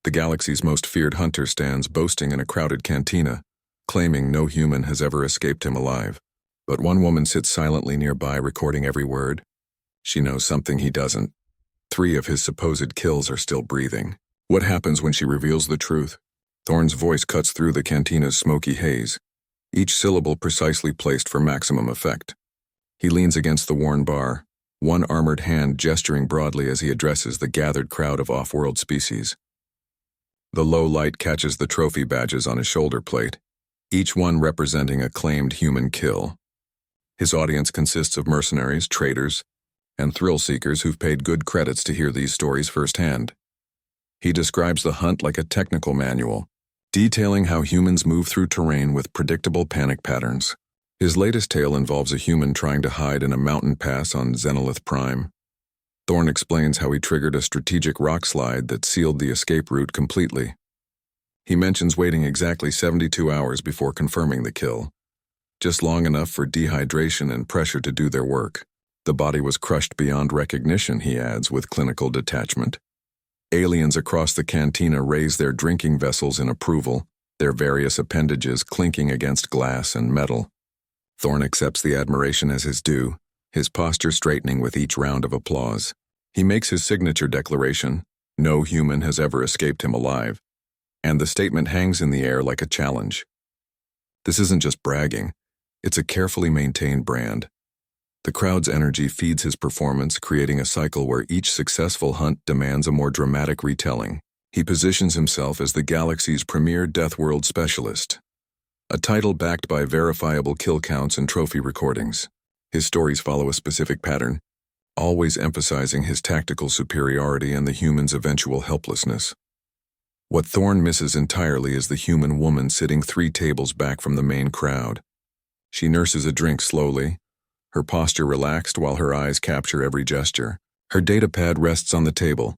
The galaxy's most feared hunter stands boasting in a crowded cantina, claiming no human has ever escaped him alive. But one woman sits silently nearby, recording every word. She knows something he doesn't. 3 of his supposed kills are still breathing. What happens when she reveals the truth? Thorn's voice cuts through the cantina's smoky haze, each syllable precisely placed for maximum effect. He leans against the worn bar, one armored hand gesturing broadly as he addresses the gathered crowd of off-world species. The low light catches the trophy badges on his shoulder plate, each one representing a claimed human kill. His audience consists of mercenaries, traders, and thrill-seekers who've paid good credits to hear these stories firsthand. He describes the hunt like a technical manual, detailing how humans move through terrain with predictable panic patterns. His latest tale involves a human trying to hide in a mountain pass on Xenolith Prime. Thorn explains how he triggered a strategic rock slide that sealed the escape route completely. He mentions waiting exactly 72 hours before confirming the kill, just long enough for dehydration and pressure to do their work. The body was crushed beyond recognition, he adds with clinical detachment. Aliens across the cantina raise their drinking vessels in approval, their various appendages clinking against glass and metal. Thorn accepts the admiration as his due, his posture straightening with each round of applause. He makes his signature declaration, no human has ever escaped him alive, and the statement hangs in the air like a challenge. This isn't just bragging, it's a carefully maintained brand. The crowd's energy feeds his performance, creating a cycle where each successful hunt demands a more dramatic retelling. He positions himself as the galaxy's premier Deathworld specialist, a title backed by verifiable kill counts and trophy recordings. His stories follow a specific pattern, always emphasizing his tactical superiority and the human's eventual helplessness. What Thorn misses entirely is the human woman sitting 3 tables back from the main crowd. She nurses a drink slowly, her posture relaxed while her eyes capture every gesture. Her datapad rests on the table,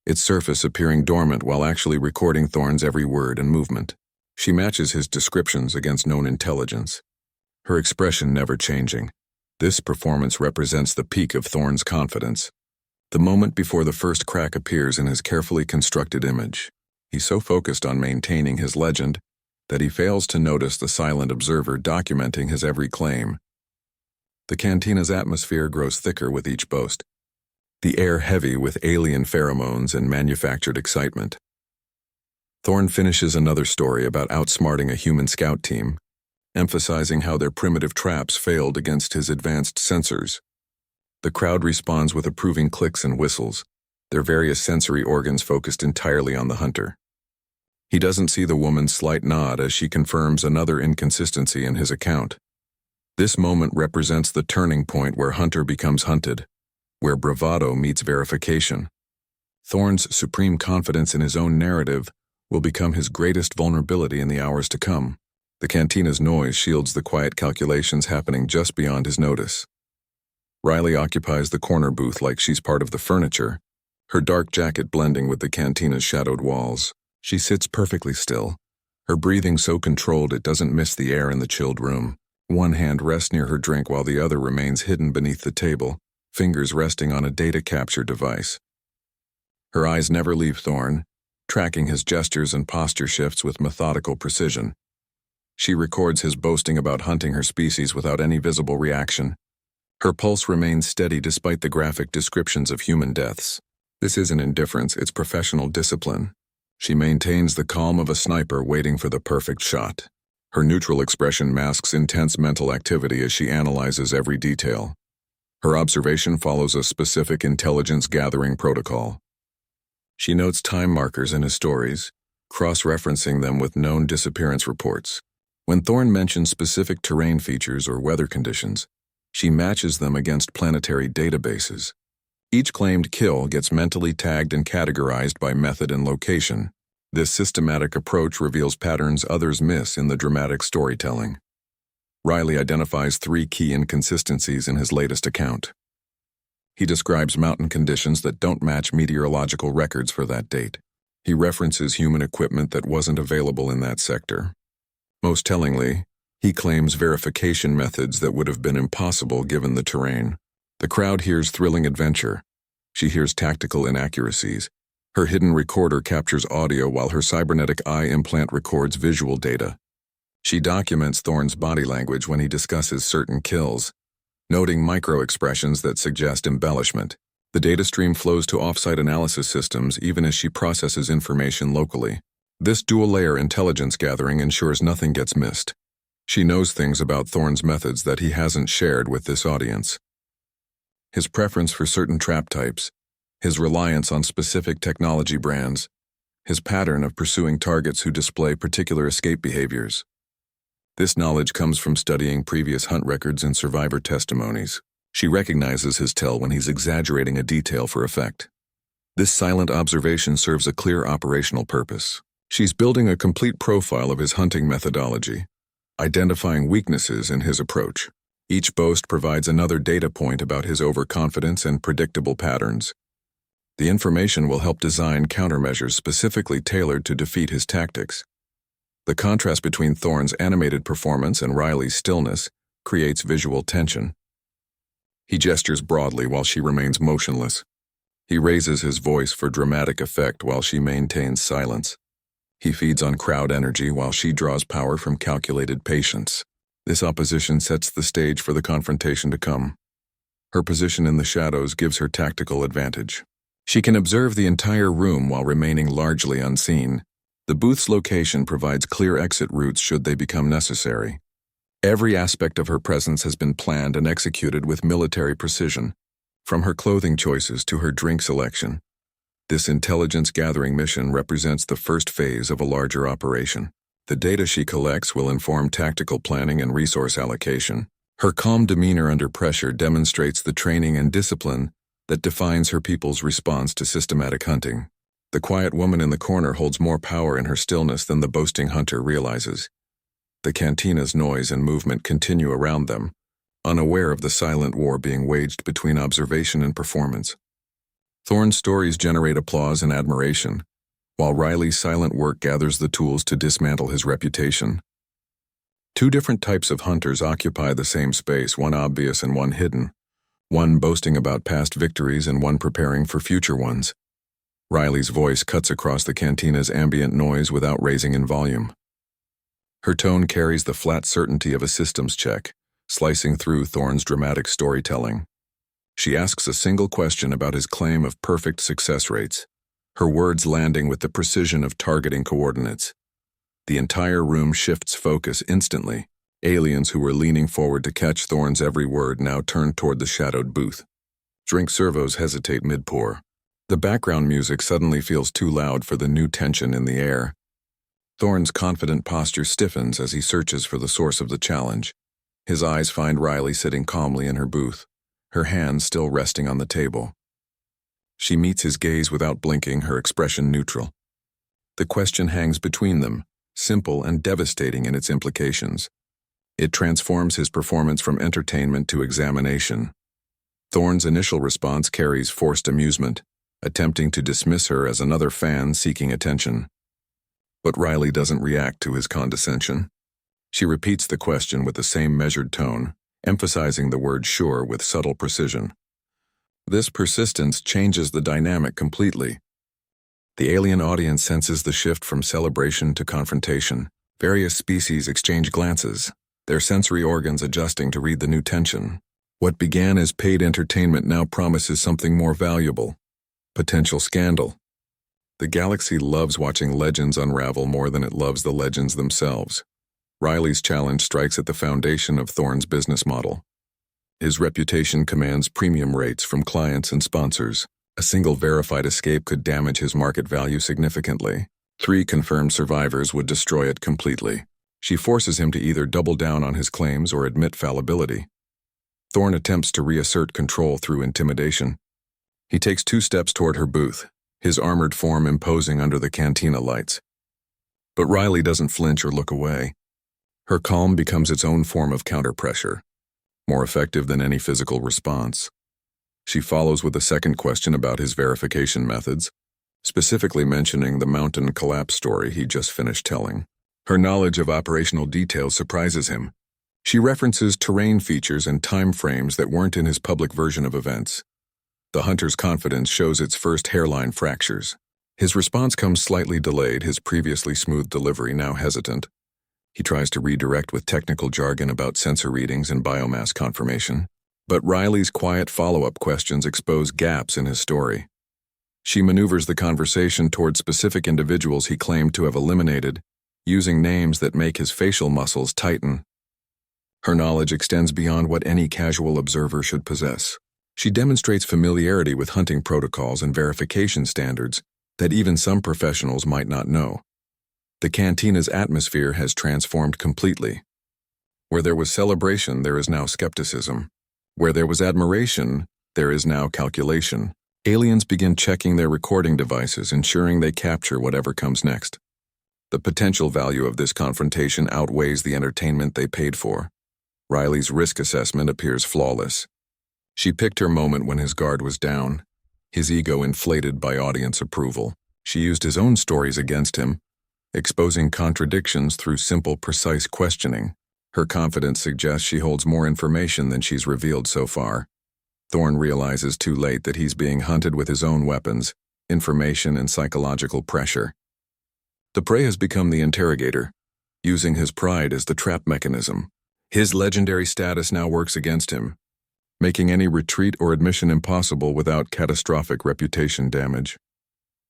its surface appearing dormant while actually recording Thorn's every word and movement. She matches his descriptions against known intelligence, her expression never changing. This performance represents the peak of Thorn's confidence, the moment before the first crack appears in his carefully constructed image. He's so focused on maintaining his legend that he fails to notice the silent observer documenting his every claim. The cantina's atmosphere grows thicker with each boast, the air heavy with alien pheromones and manufactured excitement. Thorn finishes another story about outsmarting a human scout team, emphasizing how their primitive traps failed against his advanced sensors. The crowd responds with approving clicks and whistles, their various sensory organs focused entirely on the hunter. He doesn't see the woman's slight nod as she confirms another inconsistency in his account. This moment represents the turning point where hunter becomes hunted, where bravado meets verification. Thorn's supreme confidence in his own narrative will become his greatest vulnerability in the hours to come. The cantina's noise shields the quiet calculations happening just beyond his notice. Riley occupies the corner booth like she's part of the furniture, her dark jacket blending with the cantina's shadowed walls. She sits perfectly still, her breathing so controlled it doesn't miss the air in the chilled room. One hand rests near her drink while the other remains hidden beneath the table, fingers resting on a data capture device. Her eyes never leave Thorn, tracking his gestures and posture shifts with methodical precision. She records his boasting about hunting her species without any visible reaction. Her pulse remains steady despite the graphic descriptions of human deaths. This isn't indifference, it's professional discipline. She maintains the calm of a sniper waiting for the perfect shot. Her neutral expression masks intense mental activity as she analyzes every detail. Her observation follows a specific intelligence-gathering protocol. She notes time markers in his stories, cross-referencing them with known disappearance reports. When Thorn mentions specific terrain features or weather conditions, she matches them against planetary databases. Each claimed kill gets mentally tagged and categorized by method and location. This systematic approach reveals patterns others miss in the dramatic storytelling. Riley identifies 3 key inconsistencies in his latest account. He describes mountain conditions that don't match meteorological records for that date. He references human equipment that wasn't available in that sector. Most tellingly, he claims verification methods that would have been impossible given the terrain. The crowd hears thrilling adventure. She hears tactical inaccuracies, Her hidden recorder captures audio while her cybernetic eye implant records visual data. She documents Thorne's body language when he discusses certain kills, noting micro-expressions that suggest embellishment. The data stream flows to off-site analysis systems even as she processes information locally. This dual-layer intelligence gathering ensures nothing gets missed. She knows things about Thorne's methods that he hasn't shared with this audience. His preference for certain trap types, his reliance on specific technology brands, his pattern of pursuing targets who display particular escape behaviors. This knowledge comes from studying previous hunt records and survivor testimonies. She recognizes his tell when he's exaggerating a detail for effect. This silent observation serves a clear operational purpose. She's building a complete profile of his hunting methodology, identifying weaknesses in his approach. Each boast provides another data point about his overconfidence and predictable patterns. The information will help design countermeasures specifically tailored to defeat his tactics. The contrast between Thorne's animated performance and Riley's stillness creates visual tension. He gestures broadly while she remains motionless. He raises his voice for dramatic effect while she maintains silence. He feeds on crowd energy while she draws power from calculated patience. This opposition sets the stage for the confrontation to come. Her position in the shadows gives her tactical advantage. She can observe the entire room while remaining largely unseen. The booth's location provides clear exit routes should they become necessary. Every aspect of her presence has been planned and executed with military precision, from her clothing choices to her drink selection. This intelligence-gathering mission represents the first phase of a larger operation. The data she collects will inform tactical planning and resource allocation. Her calm demeanor under pressure demonstrates the training and discipline that defines her people's response to systematic hunting. The quiet woman in the corner holds more power in her stillness than the boasting hunter realizes. The cantina's noise and movement continue around them, unaware of the silent war being waged between observation and performance. Thorne's stories generate applause and admiration, while Riley's silent work gathers the tools to dismantle his reputation. Two different types of hunters occupy the same space, one obvious and one hidden, one boasting about past victories and one preparing for future ones. Riley's voice cuts across the cantina's ambient noise without raising in volume. Her tone carries the flat certainty of a systems check, slicing through Thorne's dramatic storytelling. She asks a single question about his claim of perfect success rates, her words landing with the precision of targeting coordinates. The entire room shifts focus instantly. Aliens who were leaning forward to catch Thorne's every word now turn toward the shadowed booth. Drink servos hesitate mid-pour. The background music suddenly feels too loud for the new tension in the air. Thorne's confident posture stiffens as he searches for the source of the challenge. His eyes find Riley sitting calmly in her booth, her hands still resting on the table. She meets his gaze without blinking, her expression neutral. The question hangs between them, simple and devastating in its implications. It transforms his performance from entertainment to examination. Thorne's initial response carries forced amusement, attempting to dismiss her as another fan seeking attention. But Riley doesn't react to his condescension. She repeats the question with the same measured tone, emphasizing the word sure with subtle precision. This persistence changes the dynamic completely. The alien audience senses the shift from celebration to confrontation. Various species exchange glances, their sensory organs adjusting to read the new tension. What began as paid entertainment now promises something more valuable: potential scandal. The galaxy loves watching legends unravel more than it loves the legends themselves. Riley's challenge strikes at the foundation of Thorne's business model. His reputation commands premium rates from clients and sponsors. A single verified escape could damage his market value significantly. 3 confirmed survivors would destroy it completely. She forces him to either double down on his claims or admit fallibility. Thorne attempts to reassert control through intimidation. He takes 2 steps toward her booth, his armored form imposing under the cantina lights. But Riley doesn't flinch or look away. Her calm becomes its own form of counter-pressure, more effective than any physical response. She follows with a second question about his verification methods, specifically mentioning the mountain collapse story he just finished telling. Her knowledge of operational details surprises him. She references terrain features and time frames that weren't in his public version of events. The hunter's confidence shows its first hairline fractures. His response comes slightly delayed, his previously smooth delivery now hesitant. He tries to redirect with technical jargon about sensor readings and biomass confirmation. But Riley's quiet follow-up questions expose gaps in his story. She maneuvers the conversation toward specific individuals he claimed to have eliminated, using names that make his facial muscles tighten. Her knowledge extends beyond what any casual observer should possess. She demonstrates familiarity with hunting protocols and verification standards that even some professionals might not know. The cantina's atmosphere has transformed completely. Where there was celebration, there is now skepticism. Where there was admiration, there is now calculation. Aliens begin checking their recording devices, ensuring they capture whatever comes next. The potential value of this confrontation outweighs the entertainment they paid for. Riley's risk assessment appears flawless. She picked her moment when his guard was down, his ego inflated by audience approval. She used his own stories against him, exposing contradictions through simple, precise questioning. Her confidence suggests she holds more information than she's revealed so far. Thorne realizes too late that he's being hunted with his own weapons, information and psychological pressure. The prey has become the interrogator, using his pride as the trap mechanism. His legendary status now works against him, making any retreat or admission impossible without catastrophic reputation damage.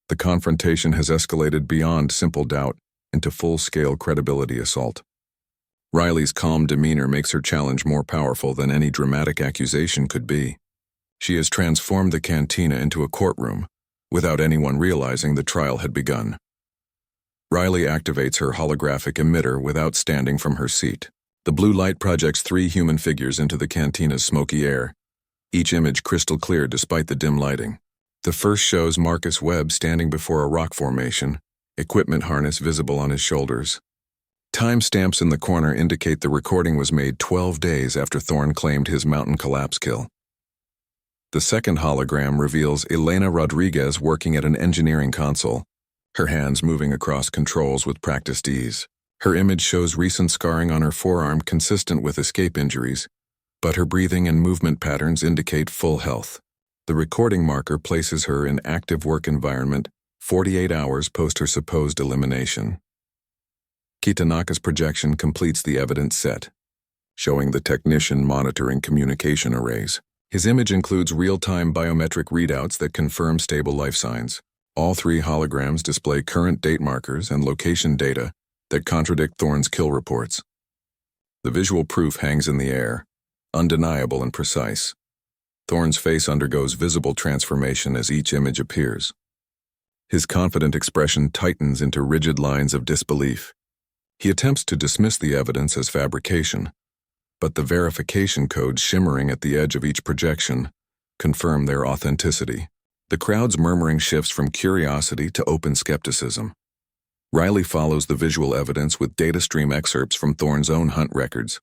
The confrontation has escalated beyond simple doubt into full-scale credibility assault. Riley's calm demeanor makes her challenge more powerful than any dramatic accusation could be. She has transformed the cantina into a courtroom, without anyone realizing the trial had begun. Riley activates her holographic emitter without standing from her seat. The blue light projects 3 human figures into the cantina's smoky air, each image crystal clear despite the dim lighting. The first shows Marcus Webb standing before a rock formation, equipment harness visible on his shoulders. Timestamps in the corner indicate the recording was made 12 days after Thorne claimed his mountain collapse kill. The second hologram reveals Elena Rodriguez working at an engineering console, her hands moving across controls with practiced ease. Her image shows recent scarring on her forearm consistent with escape injuries, but her breathing and movement patterns indicate full health. The recording marker places her in active work environment 48 hours post her supposed elimination. Kitanaka's projection completes the evidence set, showing the technician monitoring communication arrays. His image includes real-time biometric readouts that confirm stable life signs. All 3 holograms display current date markers and location data that contradict Thorne's kill reports. The visual proof hangs in the air, undeniable and precise. Thorne's face undergoes visible transformation as each image appears. His confident expression tightens into rigid lines of disbelief. He attempts to dismiss the evidence as fabrication, but the verification codes shimmering at the edge of each projection confirm their authenticity. The crowd's murmuring shifts from curiosity to open skepticism. Riley follows the visual evidence with data stream excerpts from Thorne's own hunt records.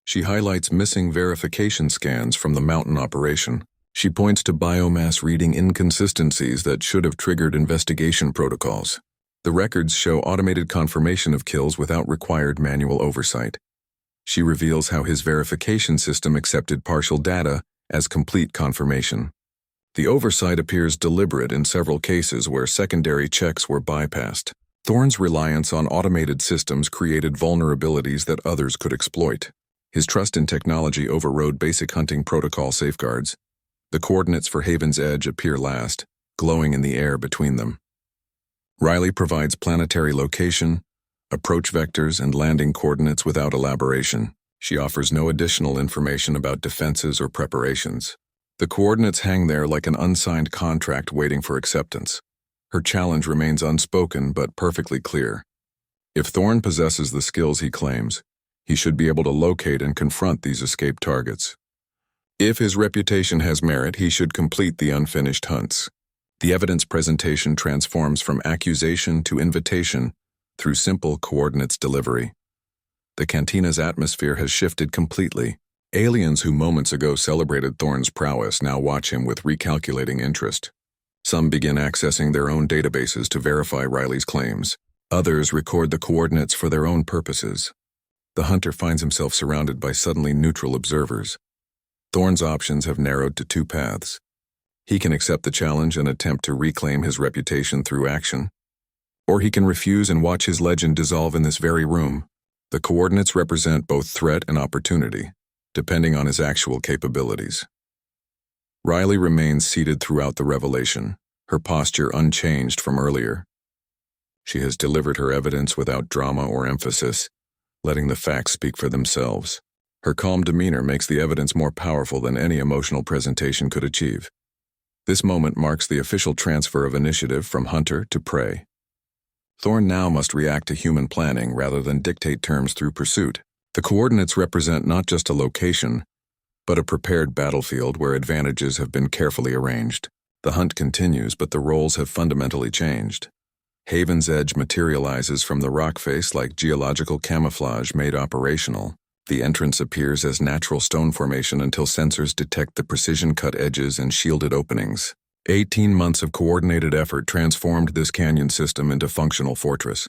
She highlights missing verification scans from the mountain operation. She points to biomass reading inconsistencies that should have triggered investigation protocols. The records show automated confirmation of kills without required manual oversight. She reveals how his verification system accepted partial data as complete confirmation. The oversight appears deliberate in several cases where secondary checks were bypassed. Thorne's reliance on automated systems created vulnerabilities that others could exploit. His trust in technology overrode basic hunting protocol safeguards. The coordinates for Haven's Edge appear last, glowing in the air between them. Riley provides planetary location, approach vectors, and landing coordinates without elaboration. She offers no additional information about defenses or preparations. The coordinates hang there like an unsigned contract waiting for acceptance. Her challenge remains unspoken but perfectly clear. If Thorne possesses the skills he claims, he should be able to locate and confront these escaped targets. If his reputation has merit, he should complete the unfinished hunts. The evidence presentation transforms from accusation to invitation through simple coordinates delivery. The cantina's atmosphere has shifted completely. Aliens who moments ago celebrated Thorne's prowess now watch him with recalculating interest. Some begin accessing their own databases to verify Riley's claims. Others record the coordinates for their own purposes. The hunter finds himself surrounded by suddenly neutral observers. Thorne's options have narrowed to 2 paths: He can accept the challenge and attempt to reclaim his reputation through action, or he can refuse and watch his legend dissolve in this very room. The coordinates represent both threat and opportunity, depending on his actual capabilities. Riley remains seated throughout the revelation, her posture unchanged from earlier. She has delivered her evidence without drama or emphasis, letting the facts speak for themselves. Her calm demeanor makes the evidence more powerful than any emotional presentation could achieve. This moment marks the official transfer of initiative from hunter to prey. Thorn now must react to human planning rather than dictate terms through pursuit. The coordinates represent not just a location, but a prepared battlefield where advantages have been carefully arranged. The hunt continues, but the roles have fundamentally changed. Haven's Edge materializes from the rock face like geological camouflage made operational. The entrance appears as natural stone formation until sensors detect the precision-cut edges and shielded openings. 18 months of coordinated effort transformed this canyon system into functional fortress.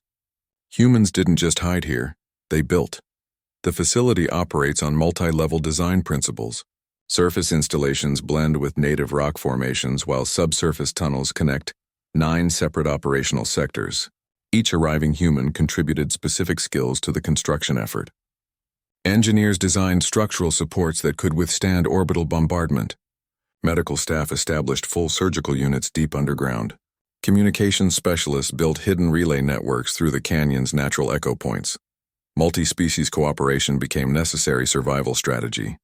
Humans didn't just hide here, they built. The facility operates on multi-level design principles. Surface installations blend with native rock formations while subsurface tunnels connect 9 separate operational sectors. Each arriving human contributed specific skills to the construction effort. Engineers designed structural supports that could withstand orbital bombardment. Medical staff established full surgical units deep underground. Communications specialists built hidden relay networks through the canyon's natural echo points. Multi-species cooperation became necessary survival strategy.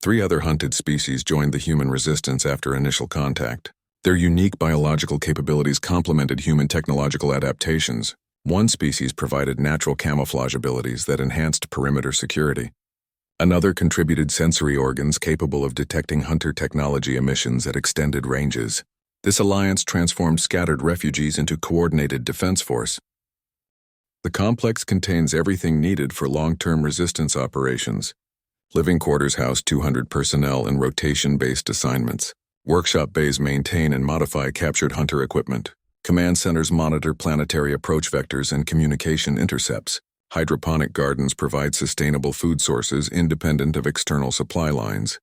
3 other hunted species joined the human resistance after initial contact. Their unique biological capabilities complemented human technological adaptations. One species provided natural camouflage abilities that enhanced perimeter security. Another contributed sensory organs capable of detecting hunter technology emissions at extended ranges. This alliance transformed scattered refugees into coordinated defense force. The complex contains everything needed for long-term resistance operations. Living quarters house 200 personnel in rotation-based assignments. Workshop bays maintain and modify captured hunter equipment. Command centers monitor planetary approach vectors and communication intercepts. Hydroponic gardens provide sustainable food sources independent of external supply lines.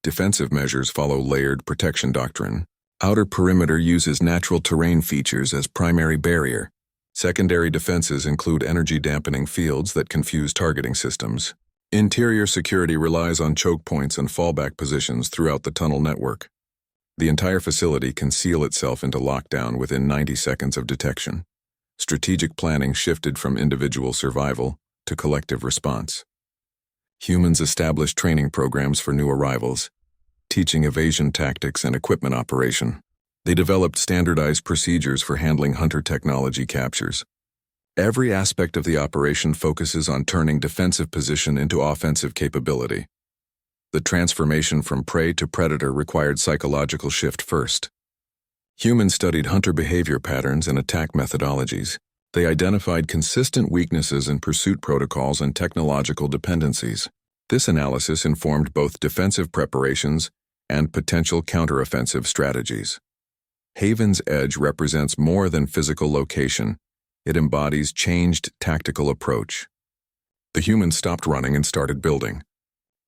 Defensive measures follow layered protection doctrine. Outer perimeter uses natural terrain features as primary barrier. Secondary defenses include energy-dampening fields that confuse targeting systems. Interior security relies on choke points and fallback positions throughout the tunnel network. The entire facility can seal itself into lockdown within 90 seconds of detection. Strategic planning shifted from individual survival to collective response. Humans established training programs for new arrivals, teaching evasion tactics and equipment operation. They developed standardized procedures for handling hunter technology captures. Every aspect of the operation focuses on turning defensive position into offensive capability. The transformation from prey to predator required psychological shift first. Humans studied hunter behavior patterns and attack methodologies. They identified consistent weaknesses in pursuit protocols and technological dependencies. This analysis informed both defensive preparations and potential counteroffensive strategies. Haven's Edge represents more than physical location. It embodies changed tactical approach. The humans stopped running and started building.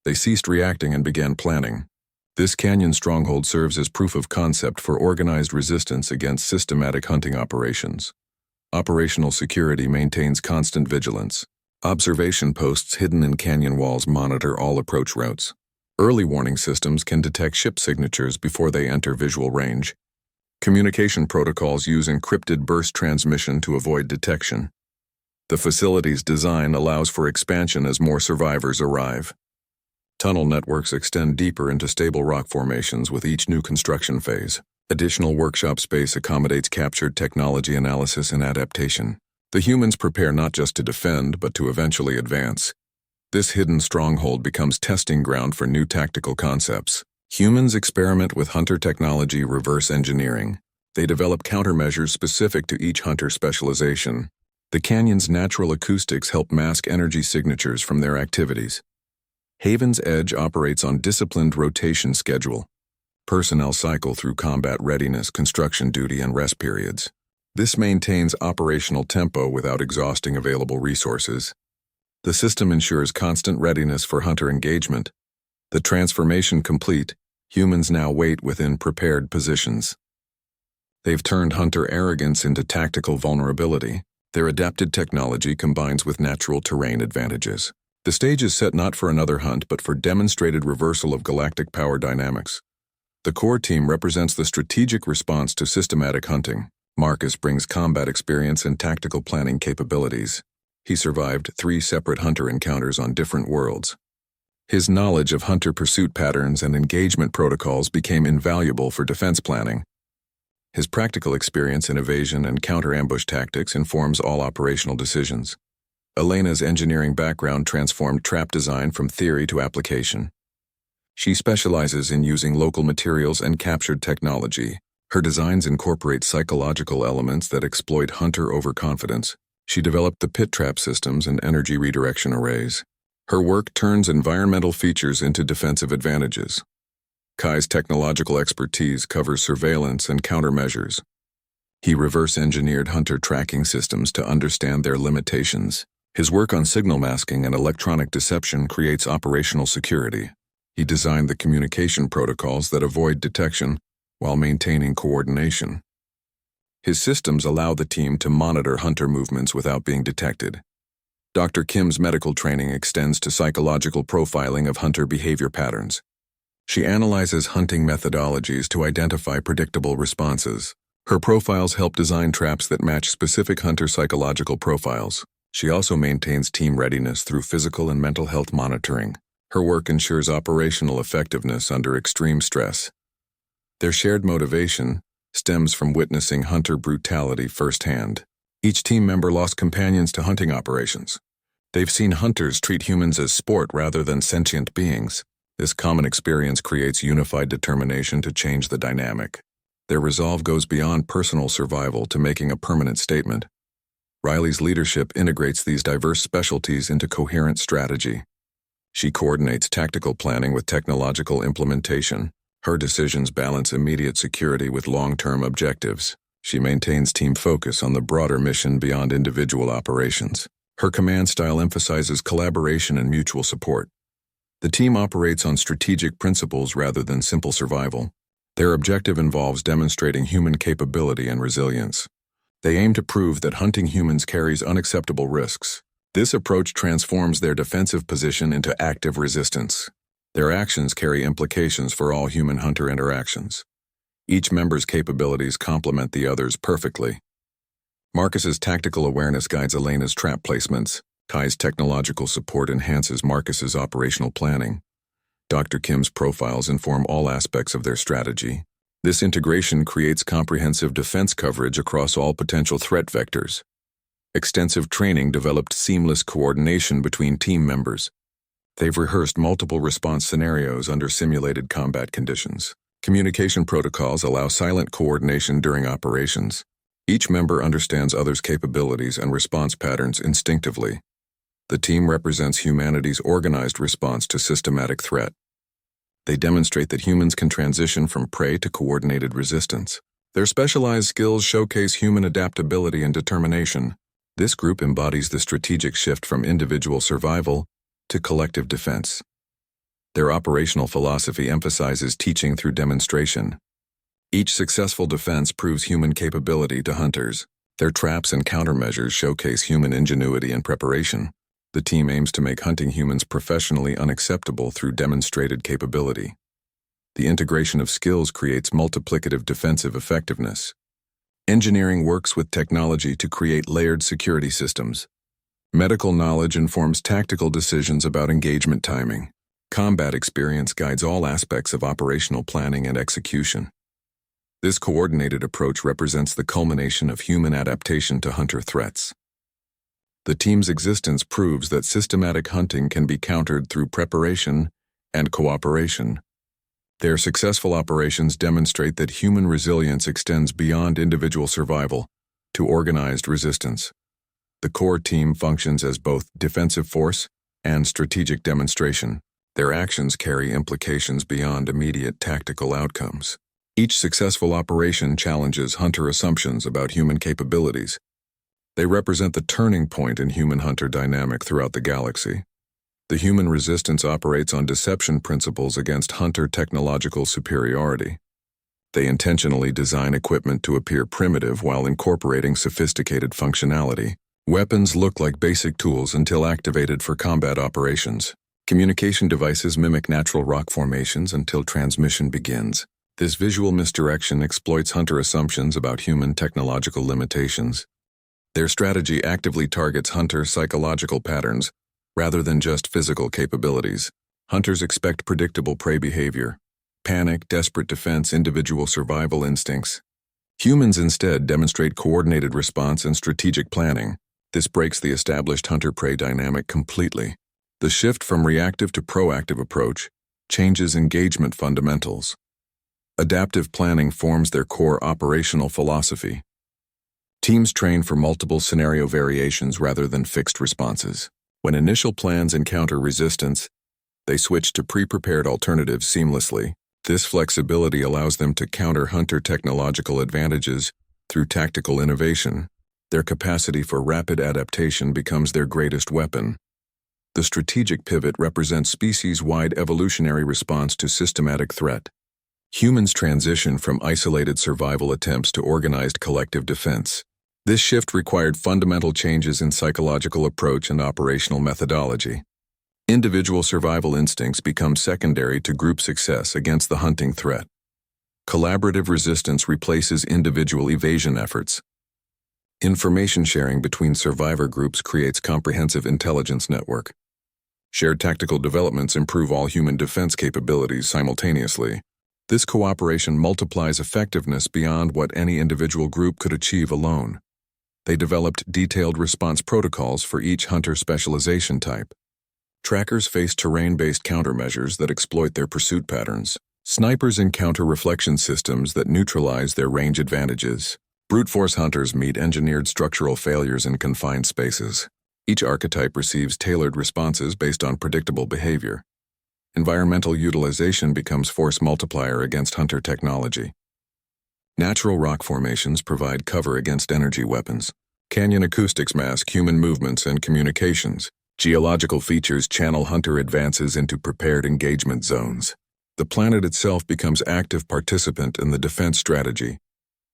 They ceased reacting and began planning. This canyon stronghold serves as proof of concept for organized resistance against systematic hunting operations. Operational security maintains constant vigilance. Observation posts hidden in canyon walls monitor all approach routes. Early warning systems can detect ship signatures before they enter visual range. Communication protocols use encrypted burst transmission to avoid detection. The facility's design allows for expansion as more survivors arrive. Tunnel networks extend deeper into stable rock formations with each new construction phase. Additional workshop space accommodates captured technology analysis and adaptation. The humans prepare not just to defend, but to eventually advance. This hidden stronghold becomes testing ground for new tactical concepts. Humans experiment with hunter technology reverse engineering. They develop countermeasures specific to each hunter specialization. The canyon's natural acoustics help mask energy signatures from their activities. Haven's Edge operates on disciplined rotation schedule. Personnel cycle through combat readiness, construction duty, and rest periods. This maintains operational tempo without exhausting available resources. The system ensures constant readiness for hunter engagement. The transformation complete, Humans now wait within prepared positions. They've turned hunter arrogance into tactical vulnerability. Their adapted technology combines with natural terrain advantages. The stage is set not for another hunt, but for demonstrated reversal of galactic power dynamics. The core team represents the strategic response to systematic hunting. Marcus brings combat experience and tactical planning capabilities. He survived 3 separate hunter encounters on different worlds. His knowledge of hunter pursuit patterns and engagement protocols became invaluable for defense planning. His practical experience in evasion and counter-ambush tactics informs all operational decisions. Elena's engineering background transformed trap design from theory to application. She specializes in using local materials and captured technology. Her designs incorporate psychological elements that exploit hunter overconfidence. She developed the pit trap systems and energy redirection arrays. Her work turns environmental features into defensive advantages. Kai's technological expertise covers surveillance and countermeasures. He reverse-engineered hunter tracking systems to understand their limitations. His work on signal masking and electronic deception creates operational security. He designed the communication protocols that avoid detection while maintaining coordination. His systems allow the team to monitor hunter movements without being detected. Dr. Kim's medical training extends to psychological profiling of hunter behavior patterns. She analyzes hunting methodologies to identify predictable responses. Her profiles help design traps that match specific hunter psychological profiles. She also maintains team readiness through physical and mental health monitoring. Her work ensures operational effectiveness under extreme stress. Their shared motivation stems from witnessing hunter brutality firsthand. Each team member lost companions to hunting operations. They've seen hunters treat humans as sport rather than sentient beings. This common experience creates unified determination to change the dynamic. Their resolve goes beyond personal survival to making a permanent statement. Riley's leadership integrates these diverse specialties into coherent strategy. She coordinates tactical planning with technological implementation. Her decisions balance immediate security with long-term objectives. She maintains team focus on the broader mission beyond individual operations. Her command style emphasizes collaboration and mutual support. The team operates on strategic principles rather than simple survival. Their objective involves demonstrating human capability and resilience. They aim to prove that hunting humans carries unacceptable risks. This approach transforms their defensive position into active resistance. Their actions carry implications for all human-hunter interactions. Each member's capabilities complement the others perfectly. Marcus's tactical awareness guides Elena's trap placements. Kai's technological support enhances Marcus's operational planning. Dr. Kim's profiles inform all aspects of their strategy. This integration creates comprehensive defense coverage across all potential threat vectors. Extensive training developed seamless coordination between team members. They've rehearsed multiple response scenarios under simulated combat conditions. Communication protocols allow silent coordination during operations. Each member understands others' capabilities and response patterns instinctively. The team represents humanity's organized response to systematic threat. They demonstrate that humans can transition from prey to coordinated resistance. Their specialized skills showcase human adaptability and determination. This group embodies the strategic shift from individual survival to collective defense. Their operational philosophy emphasizes teaching through demonstration. Each successful defense proves human capability to hunters. Their traps and countermeasures showcase human ingenuity and preparation. The team aims to make hunting humans professionally unacceptable through demonstrated capability. The integration of skills creates multiplicative defensive effectiveness. Engineering works with technology to create layered security systems. Medical knowledge informs tactical decisions about engagement timing. Combat experience guides all aspects of operational planning and execution. This coordinated approach represents the culmination of human adaptation to hunter threats. The team's existence proves that systematic hunting can be countered through preparation and cooperation. Their successful operations demonstrate that human resilience extends beyond individual survival to organized resistance. The core team functions as both defensive force and strategic demonstration. Their actions carry implications beyond immediate tactical outcomes. Each successful operation challenges hunter assumptions about human capabilities. They represent the turning point in human-hunter dynamic throughout the galaxy. The human resistance operates on deception principles against hunter technological superiority. They intentionally design equipment to appear primitive while incorporating sophisticated functionality. Weapons look like basic tools until activated for combat operations. Communication devices mimic natural rock formations until transmission begins. This visual misdirection exploits hunter assumptions about human technological limitations. Their strategy actively targets hunter psychological patterns, rather than just physical capabilities. Hunters expect predictable prey behavior. Panic, desperate defense, individual survival instincts. Humans instead demonstrate coordinated response and strategic planning. This breaks the established hunter-prey dynamic completely. The shift from reactive to proactive approach changes engagement fundamentals. Adaptive planning forms their core operational philosophy. Teams train for multiple scenario variations rather than fixed responses. When initial plans encounter resistance, they switch to pre-prepared alternatives seamlessly. This flexibility allows them to counter hunter technological advantages through tactical innovation. Their capacity for rapid adaptation becomes their greatest weapon. The strategic pivot represents species-wide evolutionary response to systematic threat. Humans transition from isolated survival attempts to organized collective defense. This shift required fundamental changes in psychological approach and operational methodology. Individual survival instincts become secondary to group success against the hunting threat. Collaborative resistance replaces individual evasion efforts. Information sharing between survivor groups creates comprehensive intelligence network. Shared tactical developments improve all human defense capabilities simultaneously. This cooperation multiplies effectiveness beyond what any individual group could achieve alone. They developed detailed response protocols for each hunter specialization type. Trackers face terrain-based countermeasures that exploit their pursuit patterns. Snipers encounter reflection systems that neutralize their range advantages. Brute force hunters meet engineered structural failures in confined spaces. Each archetype receives tailored responses based on predictable behavior. Environmental utilization becomes force multiplier against hunter technology. Natural rock formations provide cover against energy weapons. Canyon acoustics mask human movements and communications. Geological features channel hunter advances into prepared engagement zones. The planet itself becomes active participant in the defense strategy.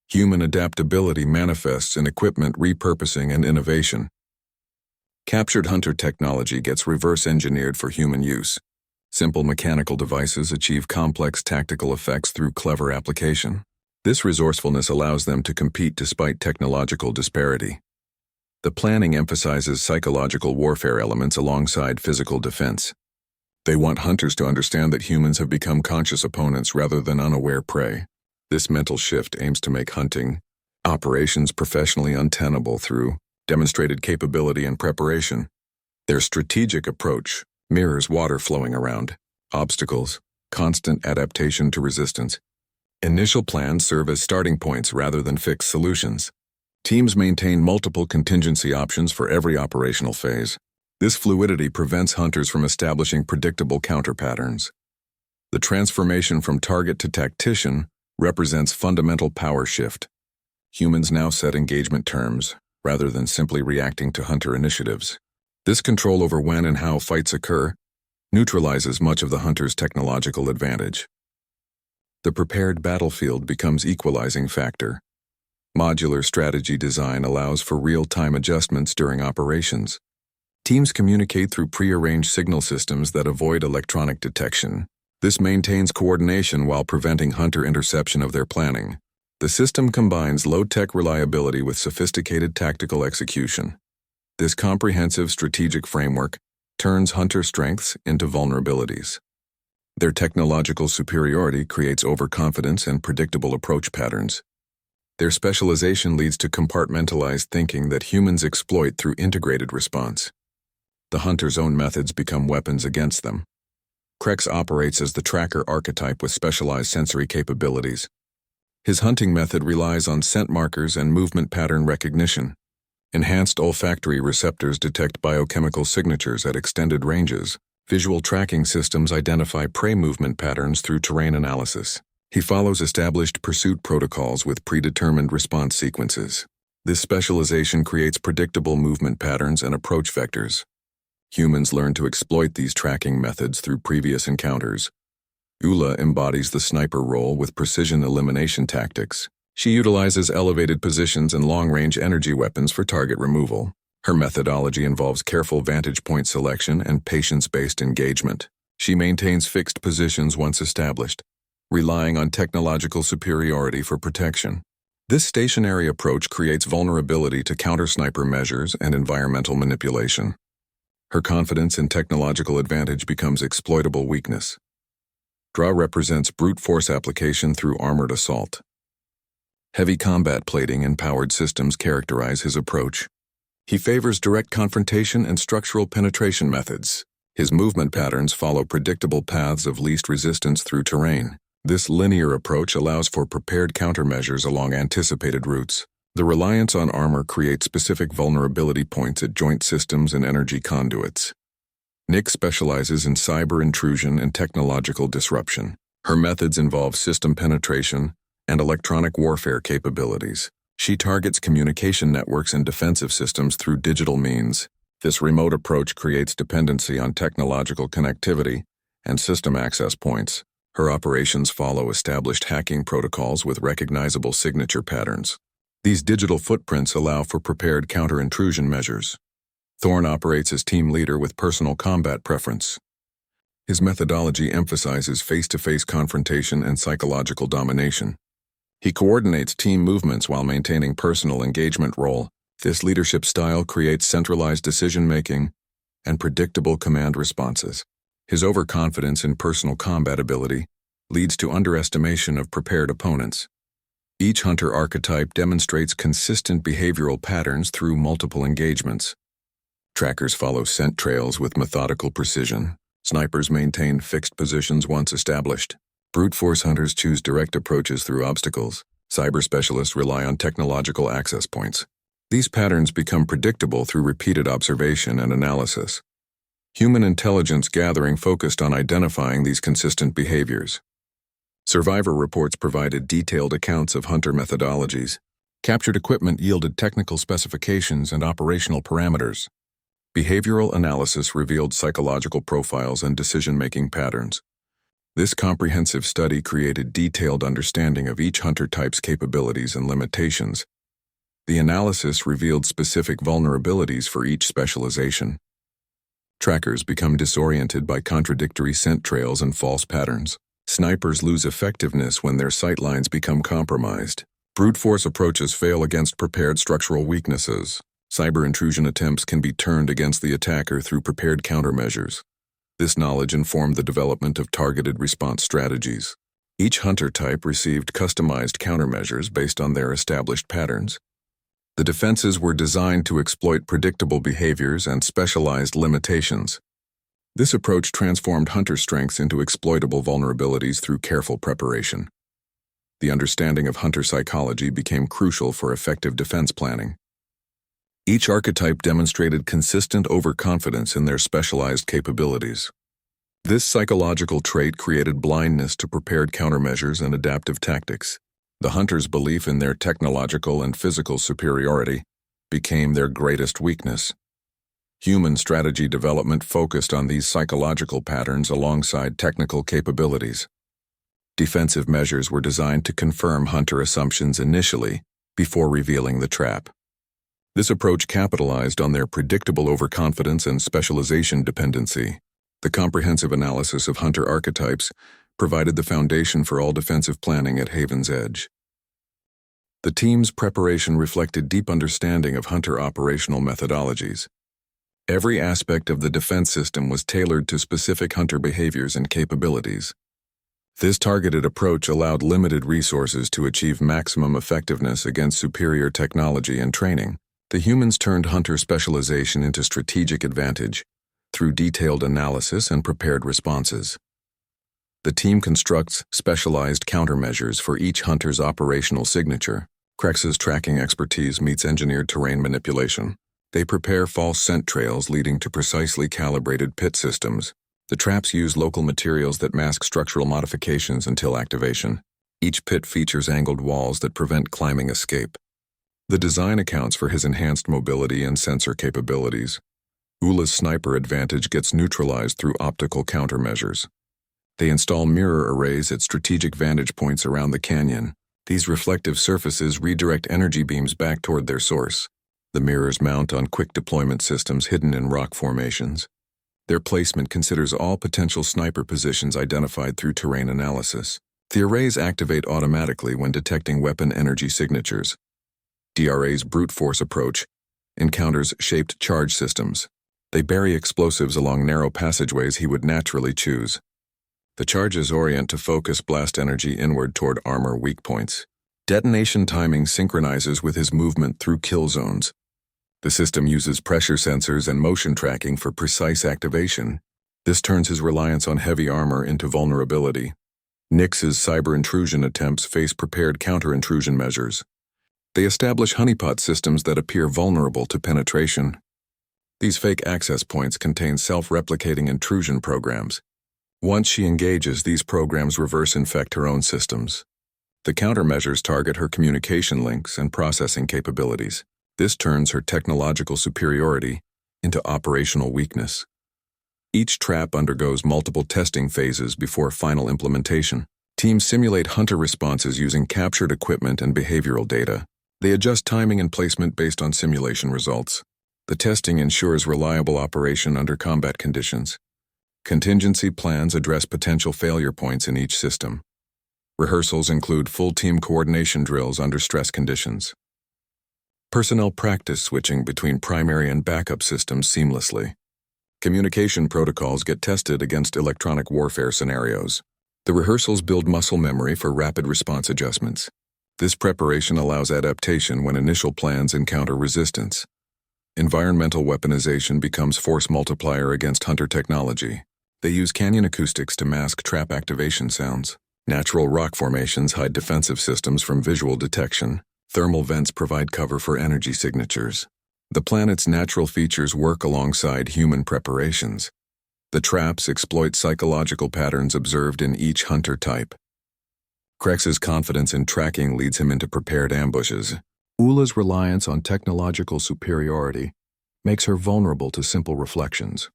Human adaptability manifests in equipment repurposing and innovation. Captured hunter technology gets reverse-engineered for human use. Simple mechanical devices achieve complex tactical effects through clever application. This resourcefulness allows them to compete despite technological disparity. The planning emphasizes psychological warfare elements alongside physical defense. They want hunters to understand that humans have become conscious opponents rather than unaware prey. This mental shift aims to make hunting operations professionally untenable through demonstrated capability and preparation. Their strategic approach mirrors water flowing around obstacles, constant adaptation to resistance. Initial plans serve as starting points rather than fixed solutions. Teams maintain multiple contingency options for every operational phase. This fluidity prevents hunters from establishing predictable counter patterns. The transformation from target to tactician represents fundamental power shift. Humans now set engagement terms, rather than simply reacting to hunter initiatives. This control over when and how fights occur neutralizes much of the hunter's technological advantage. The prepared battlefield becomes equalizing factor. Modular strategy design allows for real-time adjustments during operations. Teams communicate through pre-arranged signal systems that avoid electronic detection. This maintains coordination while preventing hunter interception of their planning. The system combines low-tech reliability with sophisticated tactical execution. This comprehensive strategic framework turns hunter strengths into vulnerabilities. Their technological superiority creates overconfidence and predictable approach patterns. Their specialization leads to compartmentalized thinking that humans exploit through integrated response. The hunter's own methods become weapons against them. Krex operates as the tracker archetype with specialized sensory capabilities. His hunting method relies on scent markers and movement pattern recognition. Enhanced olfactory receptors detect biochemical signatures at extended ranges. Visual tracking systems identify prey movement patterns through terrain analysis. He follows established pursuit protocols with predetermined response sequences. This specialization creates predictable movement patterns and approach vectors. Humans learn to exploit these tracking methods through previous encounters. Ula embodies the sniper role with precision elimination tactics. She utilizes elevated positions and long-range energy weapons for target removal. Her methodology involves careful vantage point selection and patience-based engagement. She maintains fixed positions once established, relying on technological superiority for protection. This stationary approach creates vulnerability to counter-sniper measures and environmental manipulation. Her confidence in technological advantage becomes exploitable weakness. Dra represents brute force application through armored assault. Heavy combat plating and powered systems characterize his approach. He favors direct confrontation and structural penetration methods. His movement patterns follow predictable paths of least resistance through terrain. This linear approach allows for prepared countermeasures along anticipated routes. The reliance on armor creates specific vulnerability points at joint systems and energy conduits. Nick specializes in cyber intrusion and technological disruption. Her methods involve system penetration and electronic warfare capabilities. She targets communication networks and defensive systems through digital means. This remote approach creates dependency on technological connectivity and system access points. Her operations follow established hacking protocols with recognizable signature patterns. These digital footprints allow for prepared counter-intrusion measures. Thorn operates as team leader with personal combat preference. His methodology emphasizes face-to-face confrontation and psychological domination. He coordinates team movements while maintaining personal engagement role. This leadership style creates centralized decision-making and predictable command responses. His overconfidence in personal combat ability leads to underestimation of prepared opponents. Each hunter archetype demonstrates consistent behavioral patterns through multiple engagements. Trackers follow scent trails with methodical precision. Snipers maintain fixed positions once established. Brute force hunters choose direct approaches through obstacles. Cyber specialists rely on technological access points. These patterns become predictable through repeated observation and analysis. Human intelligence gathering focused on identifying these consistent behaviors. Survivor reports provided detailed accounts of hunter methodologies. Captured equipment yielded technical specifications and operational parameters. Behavioral analysis revealed psychological profiles and decision-making patterns. This comprehensive study created detailed understanding of each hunter type's capabilities and limitations. The analysis revealed specific vulnerabilities for each specialization. Trackers become disoriented by contradictory scent trails and false patterns. Snipers lose effectiveness when their sightlines become compromised. Brute force approaches fail against prepared structural weaknesses. Cyber intrusion attempts can be turned against the attacker through prepared countermeasures. This knowledge informed the development of targeted response strategies. Each hunter type received customized countermeasures based on their established patterns. The defenses were designed to exploit predictable behaviors and specialized limitations. This approach transformed hunter strengths into exploitable vulnerabilities through careful preparation. The understanding of hunter psychology became crucial for effective defense planning. Each archetype demonstrated consistent overconfidence in their specialized capabilities. This psychological trait created blindness to prepared countermeasures and adaptive tactics. The hunter's belief in their technological and physical superiority became their greatest weakness. Human strategy development focused on these psychological patterns alongside technical capabilities. Defensive measures were designed to confirm hunter assumptions initially before revealing the trap. This approach capitalized on their predictable overconfidence and specialization dependency. The comprehensive analysis of hunter archetypes provided the foundation for all defensive planning at Haven's Edge. The team's preparation reflected deep understanding of hunter operational methodologies. Every aspect of the defense system was tailored to specific hunter behaviors and capabilities. This targeted approach allowed limited resources to achieve maximum effectiveness against superior technology and training. The humans turned hunter specialization into strategic advantage through detailed analysis and prepared responses. The team constructs specialized countermeasures for each hunter's operational signature. Krex's tracking expertise meets engineered terrain manipulation. They prepare false scent trails leading to precisely calibrated pit systems. The traps use local materials that mask structural modifications until activation. Each pit features angled walls that prevent climbing escape. The design accounts for his enhanced mobility and sensor capabilities. Ula's sniper advantage gets neutralized through optical countermeasures. They install mirror arrays at strategic vantage points around the canyon. These reflective surfaces redirect energy beams back toward their source. The mirrors mount on quick deployment systems hidden in rock formations. Their placement considers all potential sniper positions identified through terrain analysis. The arrays activate automatically when detecting weapon energy signatures. DRA's brute force approach encounters shaped charge systems. They bury explosives along narrow passageways he would naturally choose. The charges orient to focus blast energy inward toward armor weak points. Detonation timing synchronizes with his movement through kill zones. The system uses pressure sensors and motion tracking for precise activation. This turns his reliance on heavy armor into vulnerability. Nyx's cyber intrusion attempts face prepared counter-intrusion measures. They establish honeypot systems that appear vulnerable to penetration. These fake access points contain self-replicating intrusion programs. Once she engages, these programs reverse infect her own systems. The countermeasures target her communication links and processing capabilities. This turns her technological superiority into operational weakness. Each trap undergoes multiple testing phases before final implementation. Teams simulate hunter responses using captured equipment and behavioral data. They adjust timing and placement based on simulation results. The testing ensures reliable operation under combat conditions. Contingency plans address potential failure points in each system. Rehearsals include full team coordination drills under stress conditions. Personnel practice switching between primary and backup systems seamlessly. Communication protocols get tested against electronic warfare scenarios. The rehearsals build muscle memory for rapid response adjustments. This preparation allows adaptation when initial plans encounter resistance. Environmental weaponization becomes force multiplier against hunter technology. They use canyon acoustics to mask trap activation sounds. Natural rock formations hide defensive systems from visual detection. Thermal vents provide cover for energy signatures. The planet's natural features work alongside human preparations. The traps exploit psychological patterns observed in each hunter type. Krex's confidence in tracking leads him into prepared ambushes. Ula's reliance on technological superiority makes her vulnerable to simple reflections.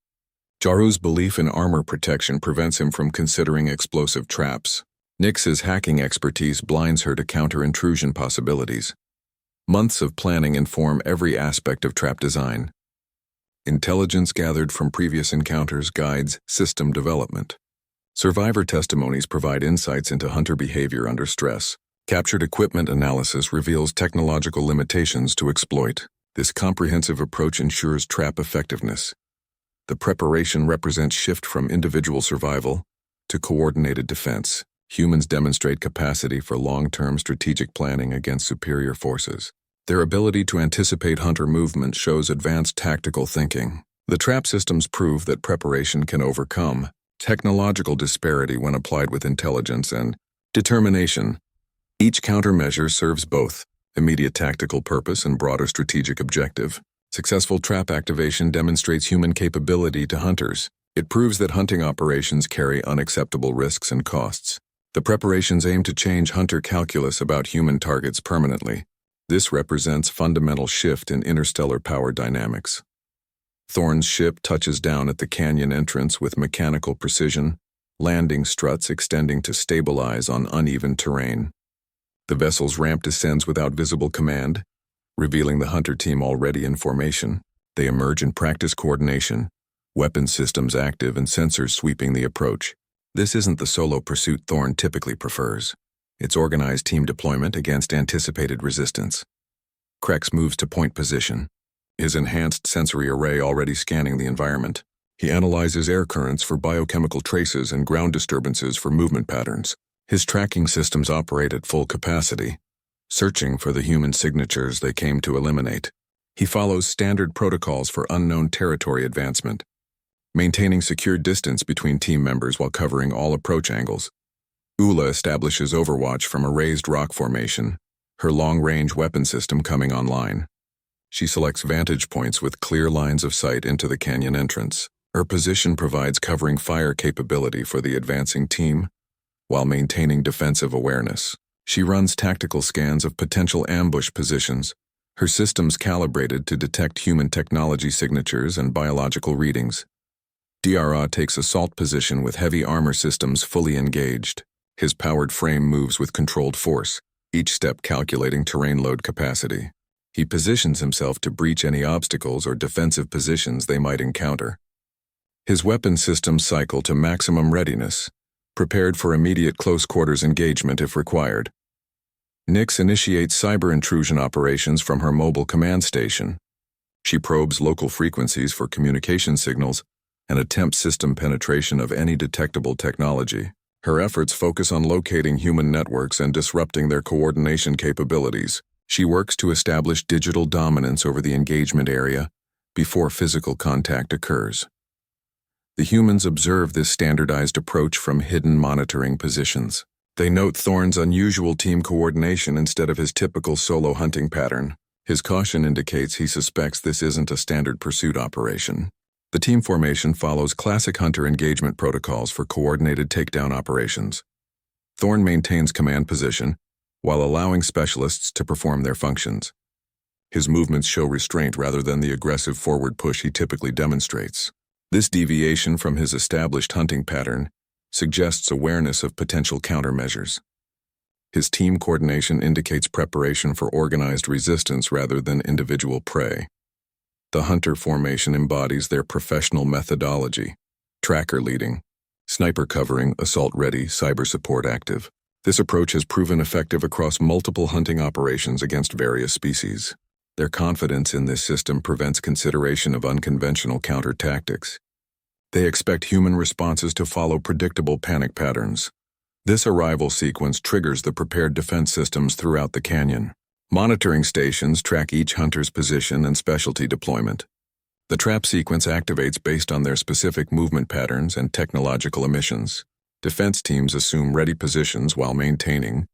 Jaru's belief in armor protection prevents him from considering explosive traps. Nyx's hacking expertise blinds her to counter-intrusion possibilities. Months of planning inform every aspect of trap design. Intelligence gathered from previous encounters guides system development. Survivor testimonies provide insights into hunter behavior under stress. Captured equipment analysis reveals technological limitations to exploit. This comprehensive approach ensures trap effectiveness. The preparation represents shift from individual survival to coordinated defense. Humans demonstrate capacity for long-term strategic planning against superior forces. Their ability to anticipate hunter movement shows advanced tactical thinking. The trap systems prove that preparation can overcome technological disparity when applied with intelligence and determination. Each countermeasure serves both immediate tactical purpose and broader strategic objective. Successful trap activation demonstrates human capability to hunters. It proves that hunting operations carry unacceptable risks and costs. The preparations aim to change hunter calculus about human targets permanently. This represents fundamental shift in interstellar power dynamics. Thorn's ship touches down at the canyon entrance with mechanical precision, landing struts extending to stabilize on uneven terrain. The vessel's ramp descends without visible command, revealing the hunter team already in formation. They emerge in practice coordination, weapon systems active and sensors sweeping the approach. This isn't the solo pursuit Thorn typically prefers. It's organized team deployment against anticipated resistance. Krex moves to point position, his enhanced sensory array already scanning the environment. He analyzes air currents for biochemical traces and ground disturbances for movement patterns. His tracking systems operate at full capacity, searching for the human signatures they came to eliminate. He follows standard protocols for unknown territory advancement, maintaining secure distance between team members while covering all approach angles. Ula establishes overwatch from a raised rock formation, her long-range weapon system coming online. She selects vantage points with clear lines of sight into the canyon entrance. Her position provides covering fire capability for the advancing team, while maintaining defensive awareness. She runs tactical scans of potential ambush positions, Her systems calibrated to detect human technology signatures and biological readings. DRA takes assault position with heavy armor systems fully engaged. His powered frame moves with controlled force, each step calculating terrain load capacity. He positions himself to breach any obstacles or defensive positions they might encounter. His weapon systems cycle to maximum readiness, prepared for immediate close-quarters engagement if required. Nyx initiates cyber intrusion operations from her mobile command station. She probes local frequencies for communication signals and attempts system penetration of any detectable technology. Her efforts focus on locating human networks and disrupting their coordination capabilities. She works to establish digital dominance over the engagement area before physical contact occurs. The humans observe this standardized approach from hidden monitoring positions. They note Thorn's unusual team coordination instead of his typical solo hunting pattern. His caution indicates he suspects this isn't a standard pursuit operation. The team formation follows classic hunter engagement protocols for coordinated takedown operations. Thorn maintains command position while allowing specialists to perform their functions. His movements show restraint rather than the aggressive forward push he typically demonstrates. This deviation from his established hunting pattern suggests awareness of potential countermeasures. His team coordination indicates preparation for organized resistance rather than individual prey. The hunter formation embodies their professional methodology: tracker leading, sniper covering, assault ready, cyber support active. This approach has proven effective across multiple hunting operations against various species. Their confidence in this system prevents consideration of unconventional counter tactics. They expect human responses to follow predictable panic patterns. This arrival sequence triggers the prepared defense systems throughout the canyon. Monitoring stations track each hunter's position and specialty deployment. The trap sequence activates based on their specific movement patterns and technological emissions. Defense teams assume ready positions while maintaining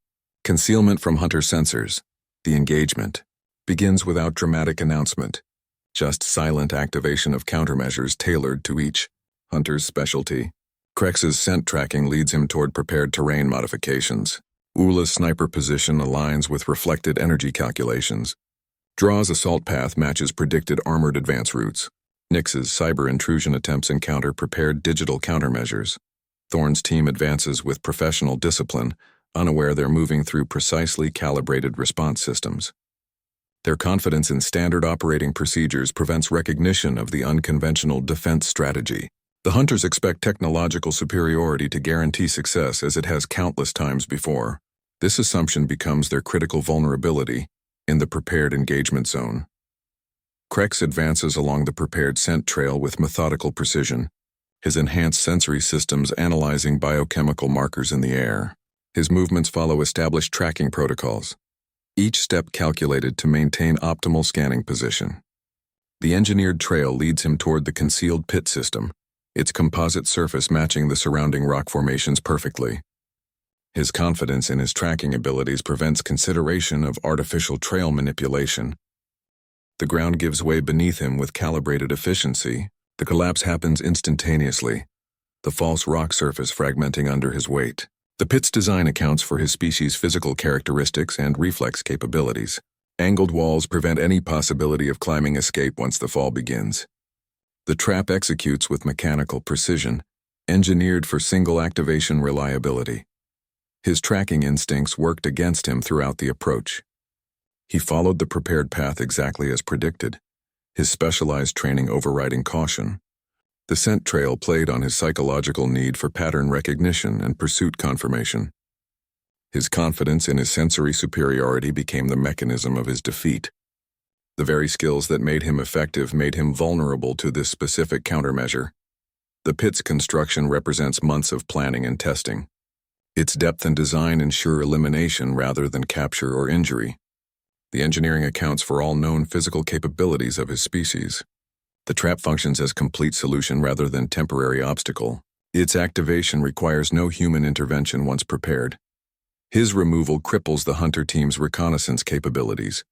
concealment from hunter sensors. The engagement begins without dramatic announcement, just silent activation of countermeasures tailored to each hunter's specialty. Krex's scent tracking leads him toward prepared terrain modifications. Ula's sniper position aligns with reflected energy calculations. Draw's assault path matches predicted armored advance routes. Nyx's cyber intrusion attempts encounter prepared digital countermeasures. Thorn's team advances with professional discipline, unaware they're moving through precisely calibrated response systems. Their confidence in standard operating procedures prevents recognition of the unconventional defense strategy. The hunters expect technological superiority to guarantee success as it has countless times before. This assumption becomes their critical vulnerability in the prepared engagement zone. Krex advances along the prepared scent trail with methodical precision, his enhanced sensory systems analyzing biochemical markers in the air. His movements follow established tracking protocols, each step calculated to maintain optimal scanning position. The engineered trail leads him toward the concealed pit system, its composite surface matching the surrounding rock formations perfectly. His confidence in his tracking abilities prevents consideration of artificial trail manipulation. The ground gives way beneath him with calibrated efficiency. The collapse happens instantaneously, the false rock surface fragmenting under his weight. The pit's design accounts for his species' physical characteristics and reflex capabilities. Angled walls prevent any possibility of climbing escape once the fall begins. The trap executes with mechanical precision, engineered for single activation reliability. His tracking instincts worked against him throughout the approach. He followed the prepared path exactly as predicted, his specialized training overriding caution. The scent trail played on his psychological need for pattern recognition and pursuit confirmation. His confidence in his sensory superiority became the mechanism of his defeat. The very skills that made him effective made him vulnerable to this specific countermeasure. The pit's construction represents months of planning and testing. Its depth and design ensure elimination rather than capture or injury. The engineering accounts for all known physical capabilities of his species. The trap functions as complete solution rather than temporary obstacle. Its activation requires no human intervention once prepared. His removal cripples the hunter team's reconnaissance capabilities.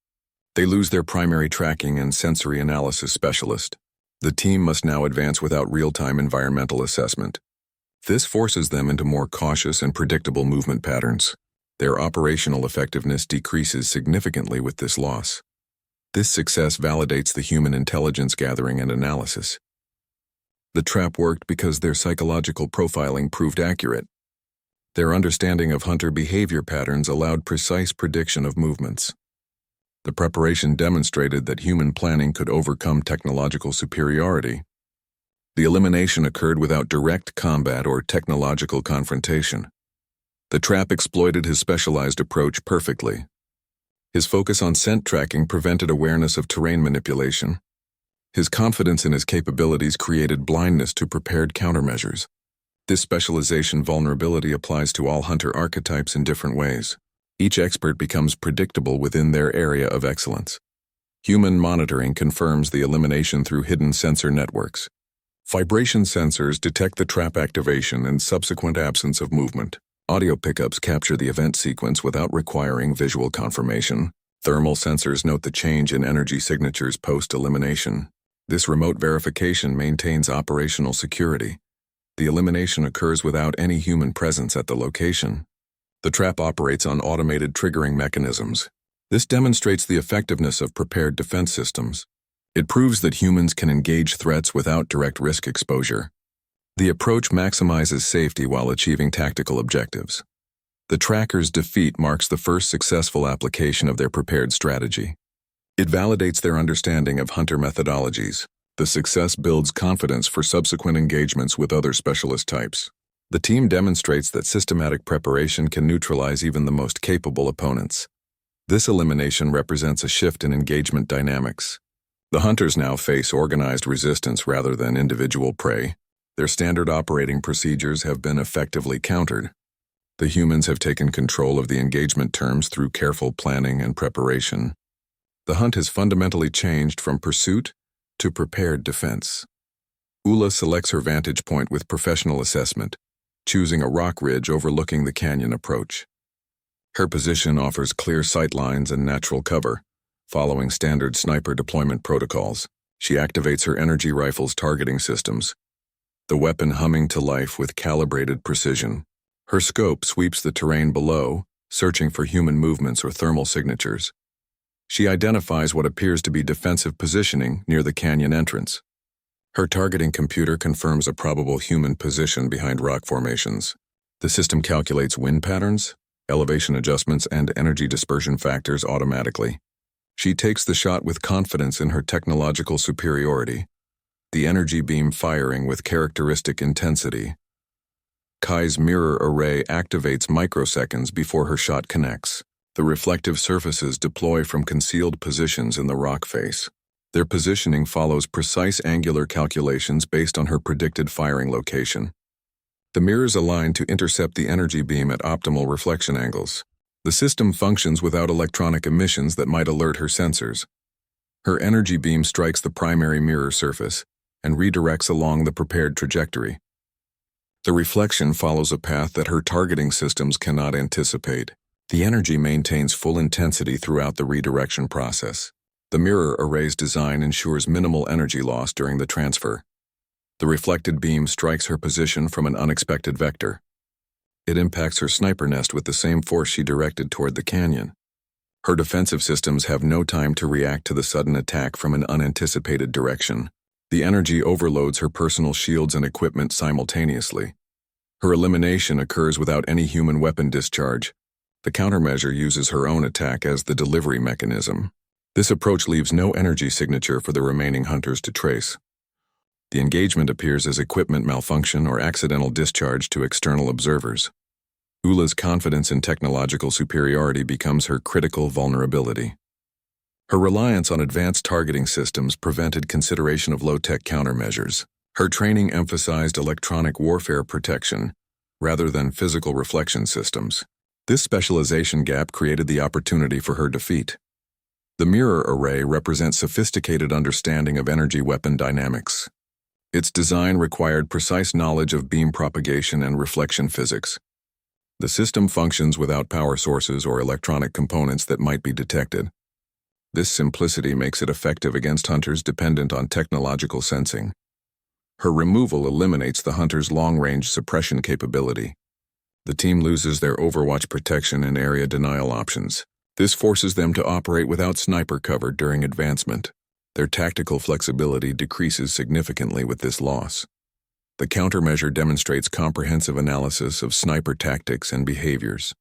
They lose their primary tracking and sensory analysis specialist. The team must now advance without real-time environmental assessment. This forces them into more cautious and predictable movement patterns. Their operational effectiveness decreases significantly with this loss. This success validates the human intelligence gathering and analysis. The trap worked because their psychological profiling proved accurate. Their understanding of hunter behavior patterns allowed precise prediction of movements. The preparation demonstrated that human planning could overcome technological superiority. The elimination occurred without direct combat or technological confrontation. The trap exploited his specialized approach perfectly. His focus on scent tracking prevented awareness of terrain manipulation. His confidence in his capabilities created blindness to prepared countermeasures. This specialization vulnerability applies to all hunter archetypes in different ways. Each expert becomes predictable within their area of excellence. Human monitoring confirms the elimination through hidden sensor networks. Vibration sensors detect the trap activation and subsequent absence of movement. Audio pickups capture the event sequence without requiring visual confirmation. Thermal sensors note the change in energy signatures post-elimination. This remote verification maintains operational security. The elimination occurs without any human presence at the location. The trap operates on automated triggering mechanisms. This demonstrates the effectiveness of prepared defense systems. It proves that humans can engage threats without direct risk exposure. The approach maximizes safety while achieving tactical objectives. The tracker's defeat marks the first successful application of their prepared strategy. It validates their understanding of hunter methodologies. The success builds confidence for subsequent engagements with other specialist types. The team demonstrates that systematic preparation can neutralize even the most capable opponents. This elimination represents a shift in engagement dynamics. The hunters now face organized resistance rather than individual prey. Their standard operating procedures have been effectively countered. The humans have taken control of the engagement terms through careful planning and preparation. The hunt has fundamentally changed from pursuit to prepared defense. Ula selects her vantage point with professional assessment, choosing a rock ridge overlooking the canyon approach. Her position offers clear sight lines and natural cover. Following standard sniper deployment protocols, she activates her energy rifle's targeting systems, the weapon humming to life with calibrated precision. Her scope sweeps the terrain below, searching for human movements or thermal signatures. She identifies what appears to be defensive positioning near the canyon entrance. Her targeting computer confirms a probable human position behind rock formations. The system calculates wind patterns, elevation adjustments, and energy dispersion factors automatically. She takes the shot with confidence in her technological superiority, the energy beam firing with characteristic intensity. Kai's mirror array activates microseconds before her shot connects. The reflective surfaces deploy from concealed positions in the rock face. Their positioning follows precise angular calculations based on her predicted firing location. The mirrors align to intercept the energy beam at optimal reflection angles. The system functions without electronic emissions that might alert her sensors. Her energy beam strikes the primary mirror surface and redirects along the prepared trajectory. The reflection follows a path that her targeting systems cannot anticipate. The energy maintains full intensity throughout the redirection process. The mirror array's design ensures minimal energy loss during the transfer. The reflected beam strikes her position from an unexpected vector. It impacts her sniper nest with the same force she directed toward the canyon. Her defensive systems have no time to react to the sudden attack from an unanticipated direction. The energy overloads her personal shields and equipment simultaneously. Her elimination occurs without any human weapon discharge. The countermeasure uses her own attack as the delivery mechanism. This approach leaves no energy signature for the remaining hunters to trace. The engagement appears as equipment malfunction or accidental discharge to external observers. Ula's confidence in technological superiority becomes her critical vulnerability. Her reliance on advanced targeting systems prevented consideration of low-tech countermeasures. Her training emphasized electronic warfare protection rather than physical reflection systems. This specialization gap created the opportunity for her defeat. The mirror array represents sophisticated understanding of energy weapon dynamics. Its design required precise knowledge of beam propagation and reflection physics. The system functions without power sources or electronic components that might be detected. This simplicity makes it effective against hunters dependent on technological sensing. Her removal eliminates the hunter's long-range suppression capability. The team loses their overwatch protection and area denial options. This forces them to operate without sniper cover during advancement. Their tactical flexibility decreases significantly with this loss. The countermeasure demonstrates comprehensive analysis of sniper tactics and behaviors.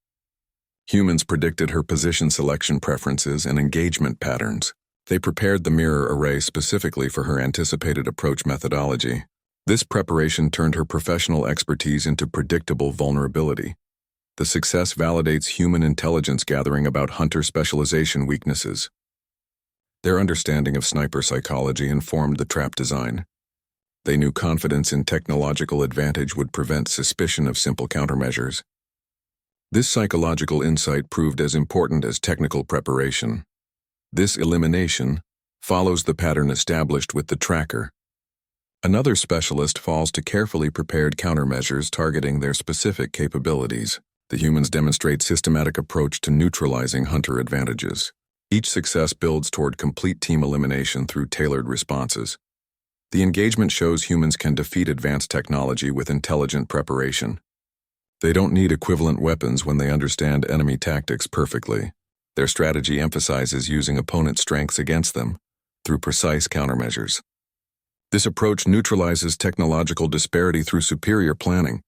Humans predicted her position selection preferences and engagement patterns. They prepared the mirror array specifically for her anticipated approach methodology. This preparation turned her professional expertise into predictable vulnerability. The success validates human intelligence gathering about hunter specialization weaknesses. Their understanding of sniper psychology informed the trap design. They knew confidence in technological advantage would prevent suspicion of simple countermeasures. This psychological insight proved as important as technical preparation. This elimination follows the pattern established with the tracker. Another specialist falls to carefully prepared countermeasures targeting their specific capabilities. The humans demonstrate systematic approach to neutralizing hunter advantages. Each success builds toward complete team elimination through tailored responses. The engagement shows humans can defeat advanced technology with intelligent preparation. They don't need equivalent weapons when they understand enemy tactics perfectly. Their strategy emphasizes using opponent strengths against them through precise countermeasures. This approach neutralizes technological disparity through superior planning.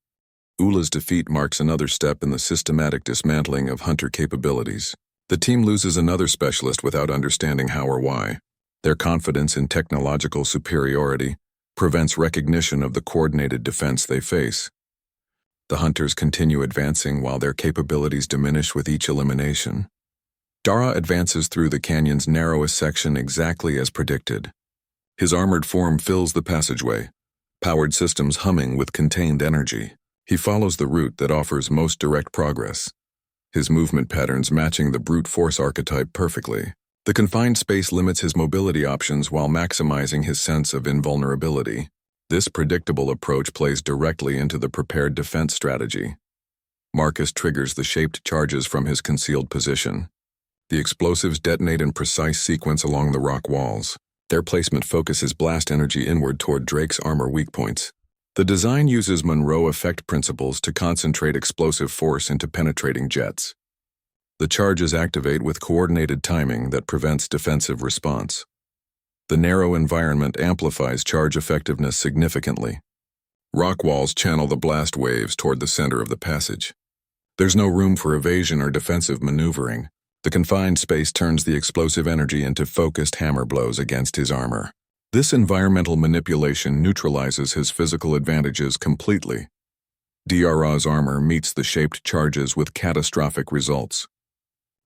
Ula's defeat marks another step in the systematic dismantling of hunter capabilities. The team loses another specialist without understanding how or why. Their confidence in technological superiority prevents recognition of the coordinated defense they face. The hunters continue advancing while their capabilities diminish with each elimination. Dara advances through the canyon's narrowest section exactly as predicted. His armored form fills the passageway, powered systems humming with contained energy. He follows the route that offers most direct progress, his movement patterns matching the brute force archetype perfectly. The confined space limits his mobility options while maximizing his sense of invulnerability. This predictable approach plays directly into the prepared defense strategy. Marcus triggers the shaped charges from his concealed position. The explosives detonate in precise sequence along the rock walls. Their placement focuses blast energy inward toward Drake's armor weak points. The design uses Monroe effect principles to concentrate explosive force into penetrating jets. The charges activate with coordinated timing that prevents defensive response. The narrow environment amplifies charge effectiveness significantly. Rock walls channel the blast waves toward the center of the passage. There's no room for evasion or defensive maneuvering. The confined space turns the explosive energy into focused hammer blows against his armor. This environmental manipulation neutralizes his physical advantages completely. Dara's armor meets the shaped charges with catastrophic results.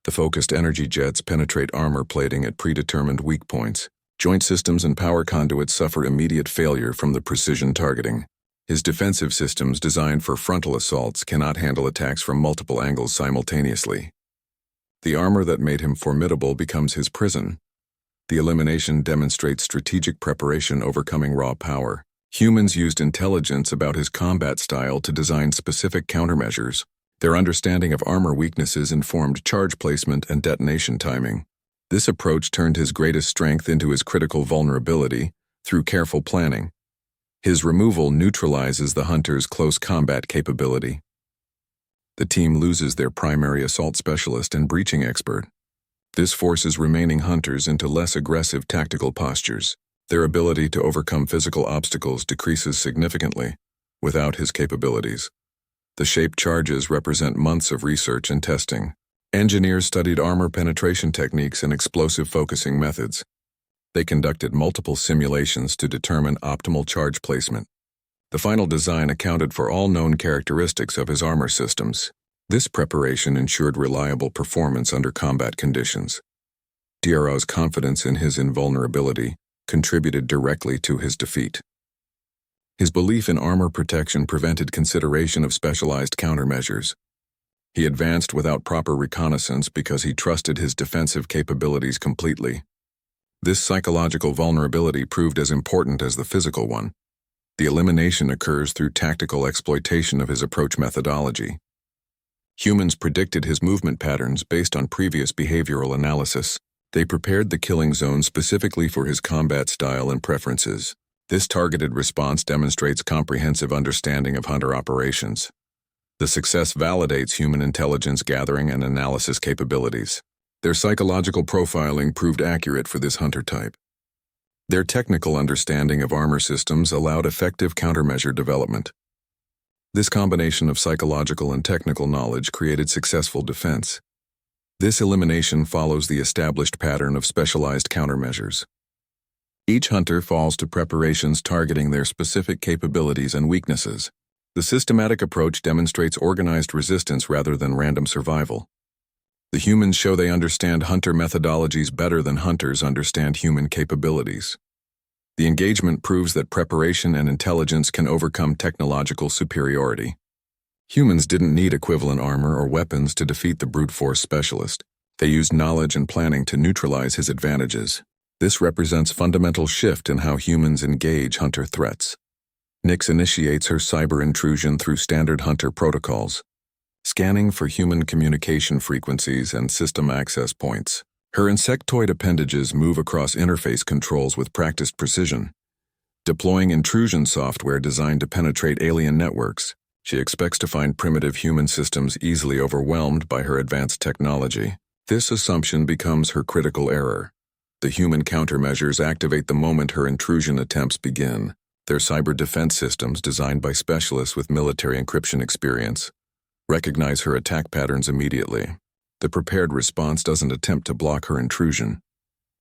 The focused energy jets penetrate armor plating at predetermined weak points. Joint systems and power conduits suffer immediate failure from the precision targeting. His defensive systems designed for frontal assaults cannot handle attacks from multiple angles simultaneously. The armor that made him formidable becomes his prison. The elimination demonstrates strategic preparation overcoming raw power. Humans used intelligence about his combat style to design specific countermeasures. Their understanding of armor weaknesses informed charge placement and detonation timing. This approach turned his greatest strength into his critical vulnerability through careful planning. His removal neutralizes the hunter's close combat capability. The team loses their primary assault specialist and breaching expert. This forces remaining hunters into less aggressive tactical postures. Their ability to overcome physical obstacles decreases significantly without his capabilities. The shaped charges represent months of research and testing. Engineers studied armor penetration techniques and explosive focusing methods. They conducted multiple simulations to determine optimal charge placement. The final design accounted for all known characteristics of his armor systems. This preparation ensured reliable performance under combat conditions. Dara's confidence in his invulnerability contributed directly to his defeat. His belief in armor protection prevented consideration of specialized countermeasures. He advanced without proper reconnaissance because he trusted his defensive capabilities completely. This psychological vulnerability proved as important as the physical one. The elimination occurs through tactical exploitation of his approach methodology. Humans predicted his movement patterns based on previous behavioral analysis. They prepared the killing zone specifically for his combat style and preferences. This targeted response demonstrates comprehensive understanding of hunter operations. The success validates human intelligence gathering and analysis capabilities. Their psychological profiling proved accurate for this hunter type. Their technical understanding of armor systems allowed effective countermeasure development. This combination of psychological and technical knowledge created successful defense. This elimination follows the established pattern of specialized countermeasures. Each hunter falls to preparations targeting their specific capabilities and weaknesses. The systematic approach demonstrates organized resistance rather than random survival. The humans show they understand hunter methodologies better than hunters understand human capabilities. The engagement proves that preparation and intelligence can overcome technological superiority. Humans didn't need equivalent armor or weapons to defeat the brute force specialist. They used knowledge and planning to neutralize his advantages. This represents a fundamental shift in how humans engage hunter threats. Nyx initiates her cyber intrusion through standard hunter protocols, scanning for human communication frequencies and system access points. Her insectoid appendages move across interface controls with practiced precision. Deploying intrusion software designed to penetrate alien networks, she expects to find primitive human systems easily overwhelmed by her advanced technology. This assumption becomes her critical error. The human countermeasures activate the moment her intrusion attempts begin. Their cyber defense systems, designed by specialists with military encryption experience, recognize her attack patterns immediately. The prepared response doesn't attempt to block her intrusion.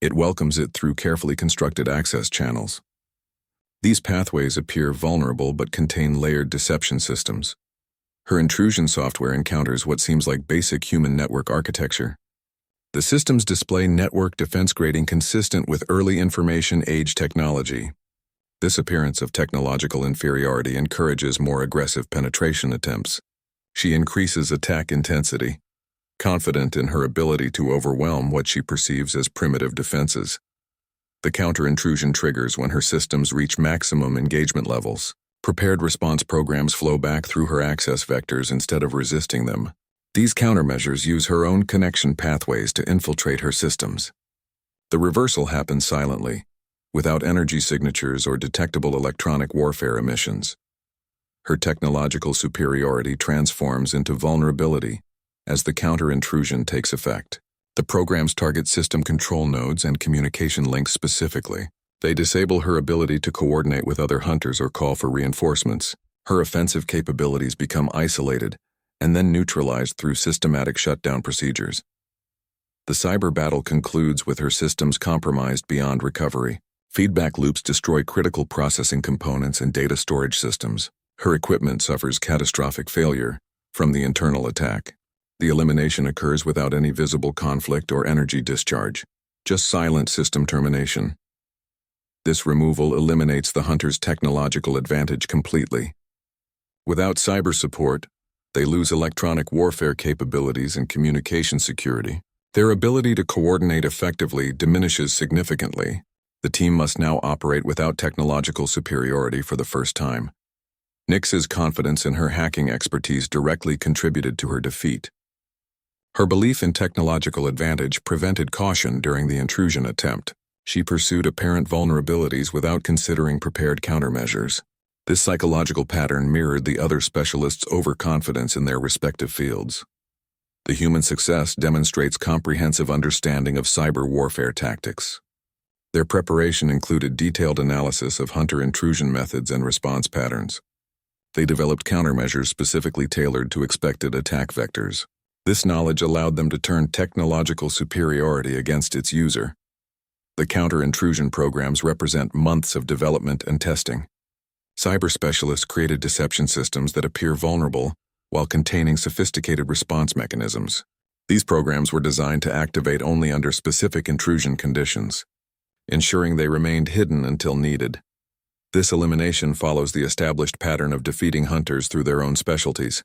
It welcomes it through carefully constructed access channels. These pathways appear vulnerable but contain layered deception systems. Her intrusion software encounters what seems like basic human network architecture. The systems display network defense grading consistent with early information age technology. This appearance of technological inferiority encourages more aggressive penetration attempts. She increases attack intensity, confident in her ability to overwhelm what she perceives as primitive defenses. The counter-intrusion triggers when her systems reach maximum engagement levels. Prepared response programs flow back through her access vectors instead of resisting them. These countermeasures use her own connection pathways to infiltrate her systems. The reversal happens silently, without energy signatures or detectable electronic warfare emissions. Her technological superiority transforms into vulnerability as the counter-intrusion takes effect. The programs target system control nodes and communication links specifically. They disable her ability to coordinate with other hunters or call for reinforcements. Her offensive capabilities become isolated and then neutralized through systematic shutdown procedures. The cyber battle concludes with her systems compromised beyond recovery. Feedback loops destroy critical processing components and data storage systems. Her equipment suffers catastrophic failure from the internal attack. The elimination occurs without any visible conflict or energy discharge, just silent system termination. This removal eliminates the hunter's technological advantage completely. Without cyber support, they lose electronic warfare capabilities and communication security. Their ability to coordinate effectively diminishes significantly. The team must now operate without technological superiority for the first time. Nyx's confidence in her hacking expertise directly contributed to her defeat. Her belief in technological advantage prevented caution during the intrusion attempt. She pursued apparent vulnerabilities without considering prepared countermeasures. This psychological pattern mirrored the other specialists' overconfidence in their respective fields. The human success demonstrates comprehensive understanding of cyber warfare tactics. Their preparation included detailed analysis of hunter intrusion methods and response patterns. They developed countermeasures specifically tailored to expected attack vectors. This knowledge allowed them to turn technological superiority against its user. The counter-intrusion programs represent months of development and testing. Cyber specialists created deception systems that appear vulnerable while containing sophisticated response mechanisms. These programs were designed to activate only under specific intrusion conditions, ensuring they remained hidden until needed. This elimination follows the established pattern of defeating hunters through their own specialties.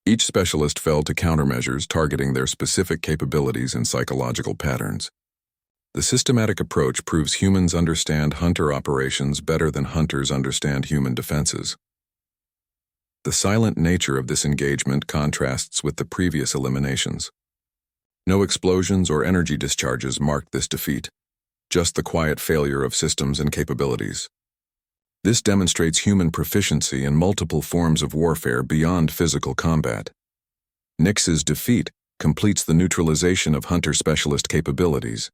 Each specialist fell to countermeasures targeting their specific capabilities and psychological patterns. The systematic approach proves humans understand hunter operations better than hunters understand human defenses. The silent nature of this engagement contrasts with the previous eliminations. No explosions or energy discharges marked this defeat, just the quiet failure of systems and capabilities. This demonstrates human proficiency in multiple forms of warfare beyond physical combat. Nyx's defeat completes the neutralization of Hunter specialist capabilities.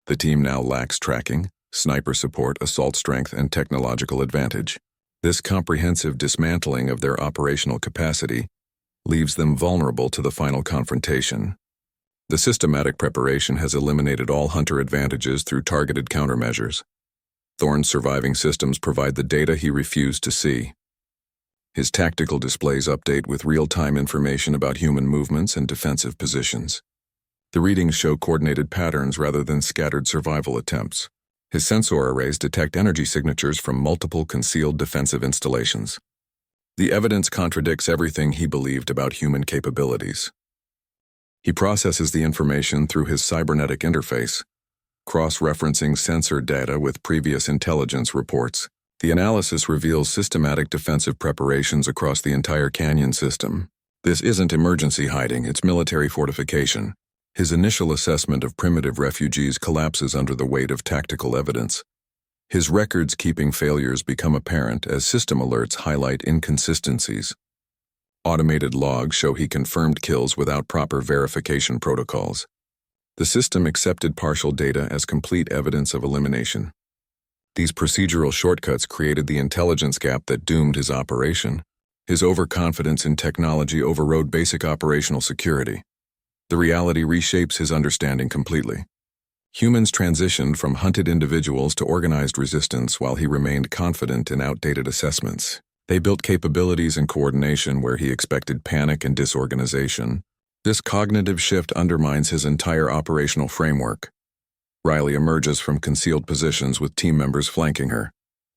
The team now lacks tracking, sniper support, assault strength, and technological advantage. This comprehensive dismantling of their operational capacity leaves them vulnerable to the final confrontation. The systematic preparation has eliminated all Hunter advantages through targeted countermeasures. Thorn's surviving systems provide the data he refused to see. His tactical displays update with real-time information about human movements and defensive positions. The readings show coordinated patterns rather than scattered survival attempts. His sensor arrays detect energy signatures from multiple concealed defensive installations. The evidence contradicts everything he believed about human capabilities. He processes the information through his cybernetic interface, cross-referencing sensor data with previous intelligence reports. The analysis reveals systematic defensive preparations across the entire canyon system. This isn't emergency hiding, it's military fortification. His initial assessment of primitive refugees collapses under the weight of tactical evidence. His records-keeping failures become apparent as system alerts highlight inconsistencies. Automated logs show he confirmed kills without proper verification protocols. The system accepted partial data as complete evidence of elimination. These procedural shortcuts created the intelligence gap that doomed his operation. His overconfidence in technology overrode basic operational security. The reality reshapes his understanding completely. Humans transitioned from hunted individuals to organized resistance while he remained confident in outdated assessments. They built capabilities and coordination where he expected panic and disorganization. This cognitive shift undermines his entire operational framework. Riley emerges from concealed positions with team members flanking her.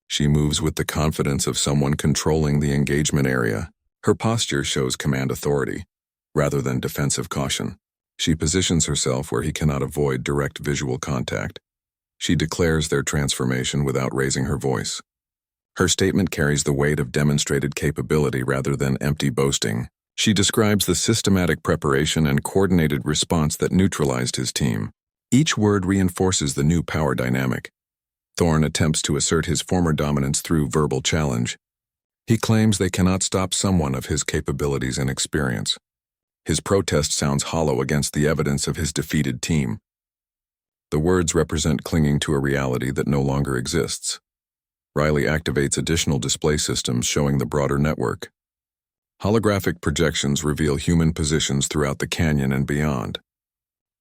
She moves with the confidence of someone controlling the engagement area. Her posture shows command authority, rather than defensive caution. She positions herself where he cannot avoid direct visual contact. She declares their transformation without raising her voice. Her statement carries the weight of demonstrated capability rather than empty boasting. She describes the systematic preparation and coordinated response that neutralized his team. Each word reinforces the new power dynamic. Thorn attempts to assert his former dominance through verbal challenge. He claims they cannot stop someone of his capabilities and experience. His protest sounds hollow against the evidence of his defeated team. The words represent clinging to a reality that no longer exists. Riley activates additional display systems showing the broader network. Holographic projections reveal human positions throughout the canyon and beyond.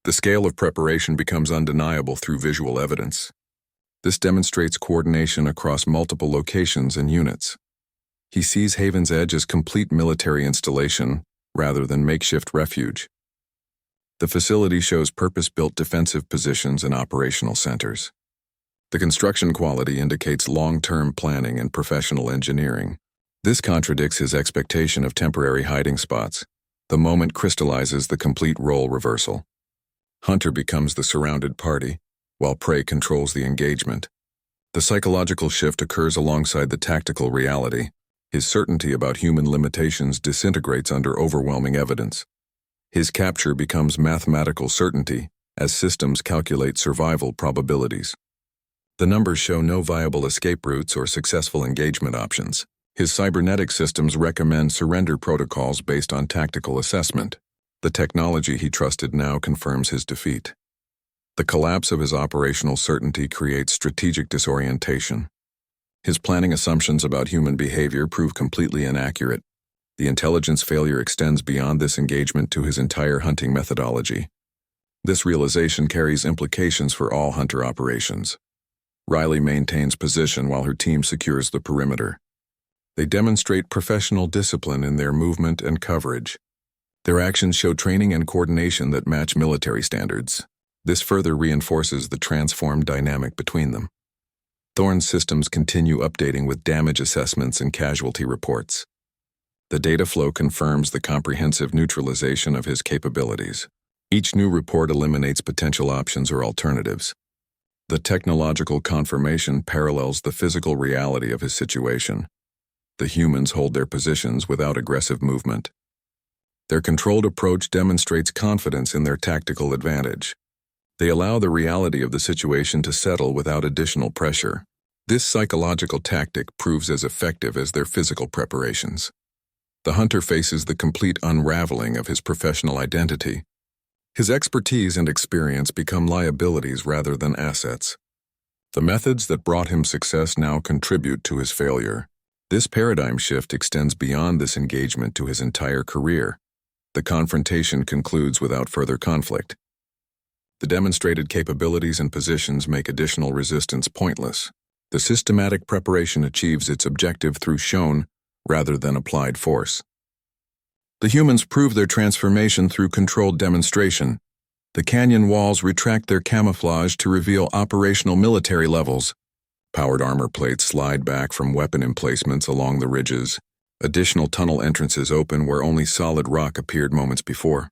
The scale of preparation becomes undeniable through visual evidence. This demonstrates coordination across multiple locations and units. He sees Haven's Edge as complete military installation rather than makeshift refuge. The facility shows purpose-built defensive positions and operational centers. The construction quality indicates long-term planning and professional engineering. This contradicts his expectation of temporary hiding spots. The moment crystallizes the complete role reversal. Hunter becomes the surrounded party, while prey controls the engagement. The psychological shift occurs alongside the tactical reality. His certainty about human limitations disintegrates under overwhelming evidence. His capture becomes mathematical certainty as systems calculate survival probabilities. The numbers show no viable escape routes or successful engagement options. His cybernetic systems recommend surrender protocols based on tactical assessment. The technology he trusted now confirms his defeat. The collapse of his operational certainty creates strategic disorientation. His planning assumptions about human behavior prove completely inaccurate. The intelligence failure extends beyond this engagement to his entire hunting methodology. This realization carries implications for all hunter operations. Riley maintains position while her team secures the perimeter. They demonstrate professional discipline in their movement and coverage. Their actions show training and coordination that match military standards. This further reinforces the transformed dynamic between them. Thorn's systems continue updating with damage assessments and casualty reports. The data flow confirms the comprehensive neutralization of his capabilities. Each new report eliminates potential options or alternatives. The technological confirmation parallels the physical reality of his situation. The humans hold their positions without aggressive movement. Their controlled approach demonstrates confidence in their tactical advantage. They allow the reality of the situation to settle without additional pressure. This psychological tactic proves as effective as their physical preparations. The hunter faces the complete unraveling of his professional identity. His expertise and experience become liabilities rather than assets. The methods that brought him success now contribute to his failure. This paradigm shift extends beyond this engagement to his entire career. The confrontation concludes without further conflict. The demonstrated capabilities and positions make additional resistance pointless. The systematic preparation achieves its objective through shown rather than applied force. The humans prove their transformation through controlled demonstration. The canyon walls retract their camouflage to reveal operational military levels. Powered armor plates slide back from weapon emplacements along the ridges. Additional tunnel entrances open where only solid rock appeared moments before.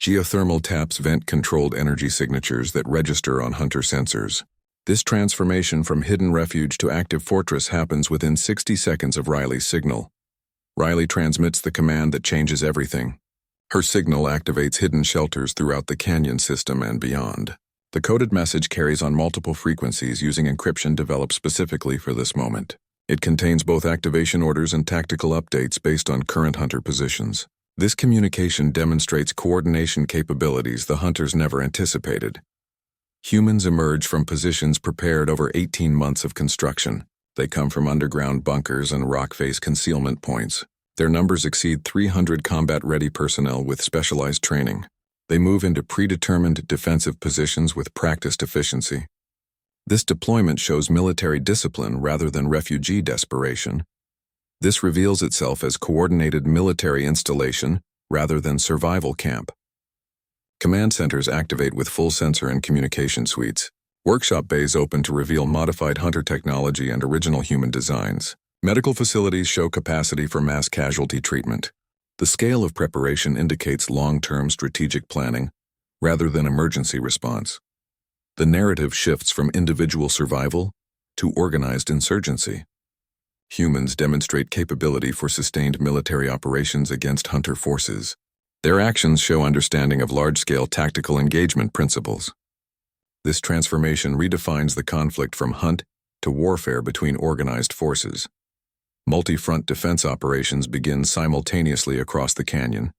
Geothermal taps vent controlled energy signatures that register on hunter sensors. This transformation from hidden refuge to active fortress happens within 60 seconds of Riley's signal. Riley transmits the command that changes everything. Her signal activates hidden shelters throughout the canyon system and beyond. The coded message carries on multiple frequencies using encryption developed specifically for this moment. It contains both activation orders and tactical updates based on current hunter positions. This communication demonstrates coordination capabilities the hunters never anticipated. Humans emerge from positions prepared over 18 months of construction. They come from underground bunkers and rock face concealment points. Their numbers exceed 300 combat-ready personnel with specialized training. They move into predetermined defensive positions with practiced efficiency. This deployment shows military discipline rather than refugee desperation. This reveals itself as coordinated military installation rather than survival camp. Command centers activate with full sensor and communication suites. Workshop bays open to reveal modified hunter technology and original human designs. Medical facilities show capacity for mass casualty treatment. The scale of preparation indicates long-term strategic planning rather than emergency response. The narrative shifts from individual survival to organized insurgency. Humans demonstrate capability for sustained military operations against hunter forces. Their actions show understanding of large-scale tactical engagement principles. This transformation redefines the conflict from hunt to warfare between organized forces. Multi-front defense operations begin simultaneously across the canyon.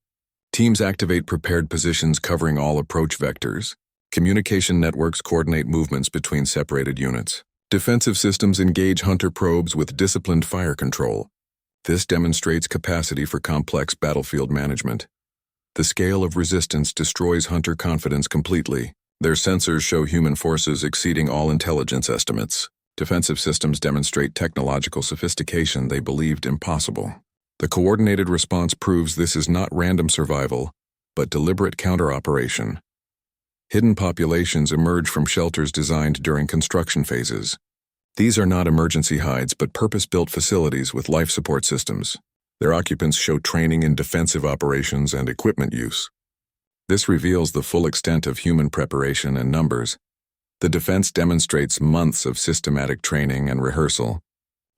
Teams activate prepared positions covering all approach vectors. Communication networks coordinate movements between separated units. Defensive systems engage hunter probes with disciplined fire control. This demonstrates capacity for complex battlefield management. The scale of resistance destroys hunter confidence completely. Their sensors show human forces exceeding all intelligence estimates. Defensive systems demonstrate technological sophistication they believed impossible. The coordinated response proves this is not random survival, but deliberate counter-operation. Hidden populations emerge from shelters designed during construction phases. These are not emergency hides but purpose-built facilities with life support systems. Their occupants show training in defensive operations and equipment use. This reveals the full extent of human preparation and numbers. The defense demonstrates months of systematic training and rehearsal.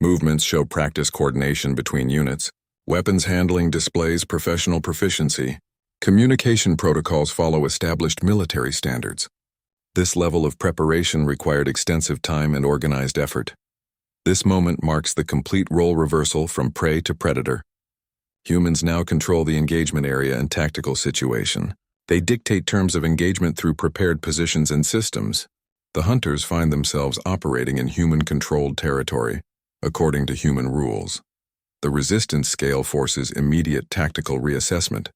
Movements show practice coordination between units. Weapons handling displays professional proficiency. Communication protocols follow established military standards. This level of preparation required extensive time and organized effort. This moment marks the complete role reversal from prey to predator. Humans now control the engagement area and tactical situation. They dictate terms of engagement through prepared positions and systems. The hunters find themselves operating in human-controlled territory, according to human rules. The resistance scale forces immediate tactical reassessment.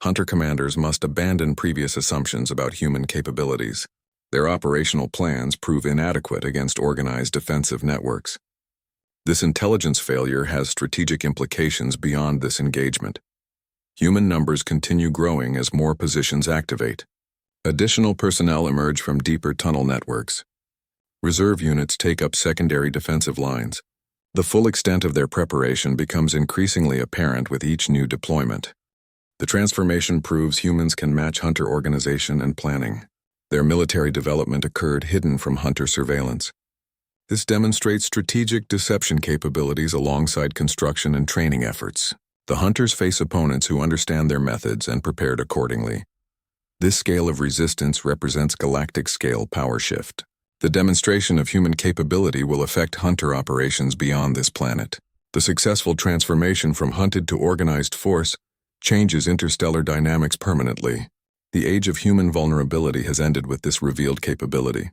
Hunter commanders must abandon previous assumptions about human capabilities. Their operational plans prove inadequate against organized defensive networks. This intelligence failure has strategic implications beyond this engagement. Human numbers continue growing as more positions activate. Additional personnel emerge from deeper tunnel networks. Reserve units take up secondary defensive lines. The full extent of their preparation becomes increasingly apparent with each new deployment. The transformation proves humans can match hunter organization and planning. Their military development occurred hidden from hunter surveillance. This demonstrates strategic deception capabilities alongside construction and training efforts. The hunters face opponents who understand their methods and prepared accordingly. This scale of resistance represents galactic-scale power shift. The demonstration of human capability will affect hunter operations beyond this planet. The successful transformation from hunted to organized force changes interstellar dynamics permanently. The age of human vulnerability has ended with this revealed capability.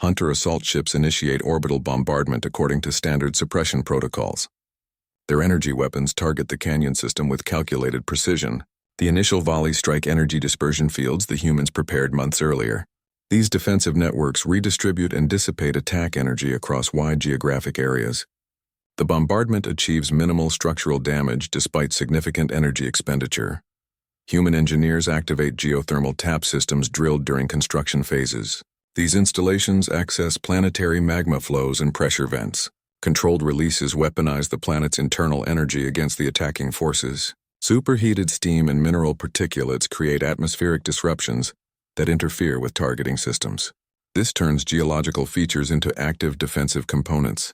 Hunter assault ships initiate orbital bombardment according to standard suppression protocols. Their energy weapons target the canyon system with calculated precision. The initial volleys strike energy dispersion fields the humans prepared months earlier. These defensive networks redistribute and dissipate attack energy across wide geographic areas. The bombardment achieves minimal structural damage despite significant energy expenditure. Human engineers activate geothermal tap systems drilled during construction phases. These installations access planetary magma flows and pressure vents. Controlled releases weaponize the planet's internal energy against the attacking forces. Superheated steam and mineral particulates create atmospheric disruptions that interfere with targeting systems. This turns geological features into active defensive components.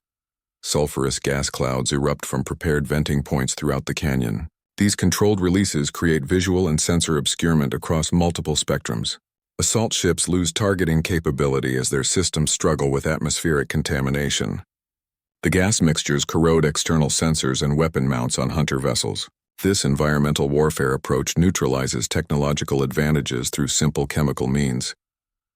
Sulfurous gas clouds erupt from prepared venting points throughout the canyon. These controlled releases create visual and sensor obscurement across multiple spectrums. Assault ships lose targeting capability as their systems struggle with atmospheric contamination. The gas mixtures corrode external sensors and weapon mounts on hunter vessels. This environmental warfare approach neutralizes technological advantages through simple chemical means.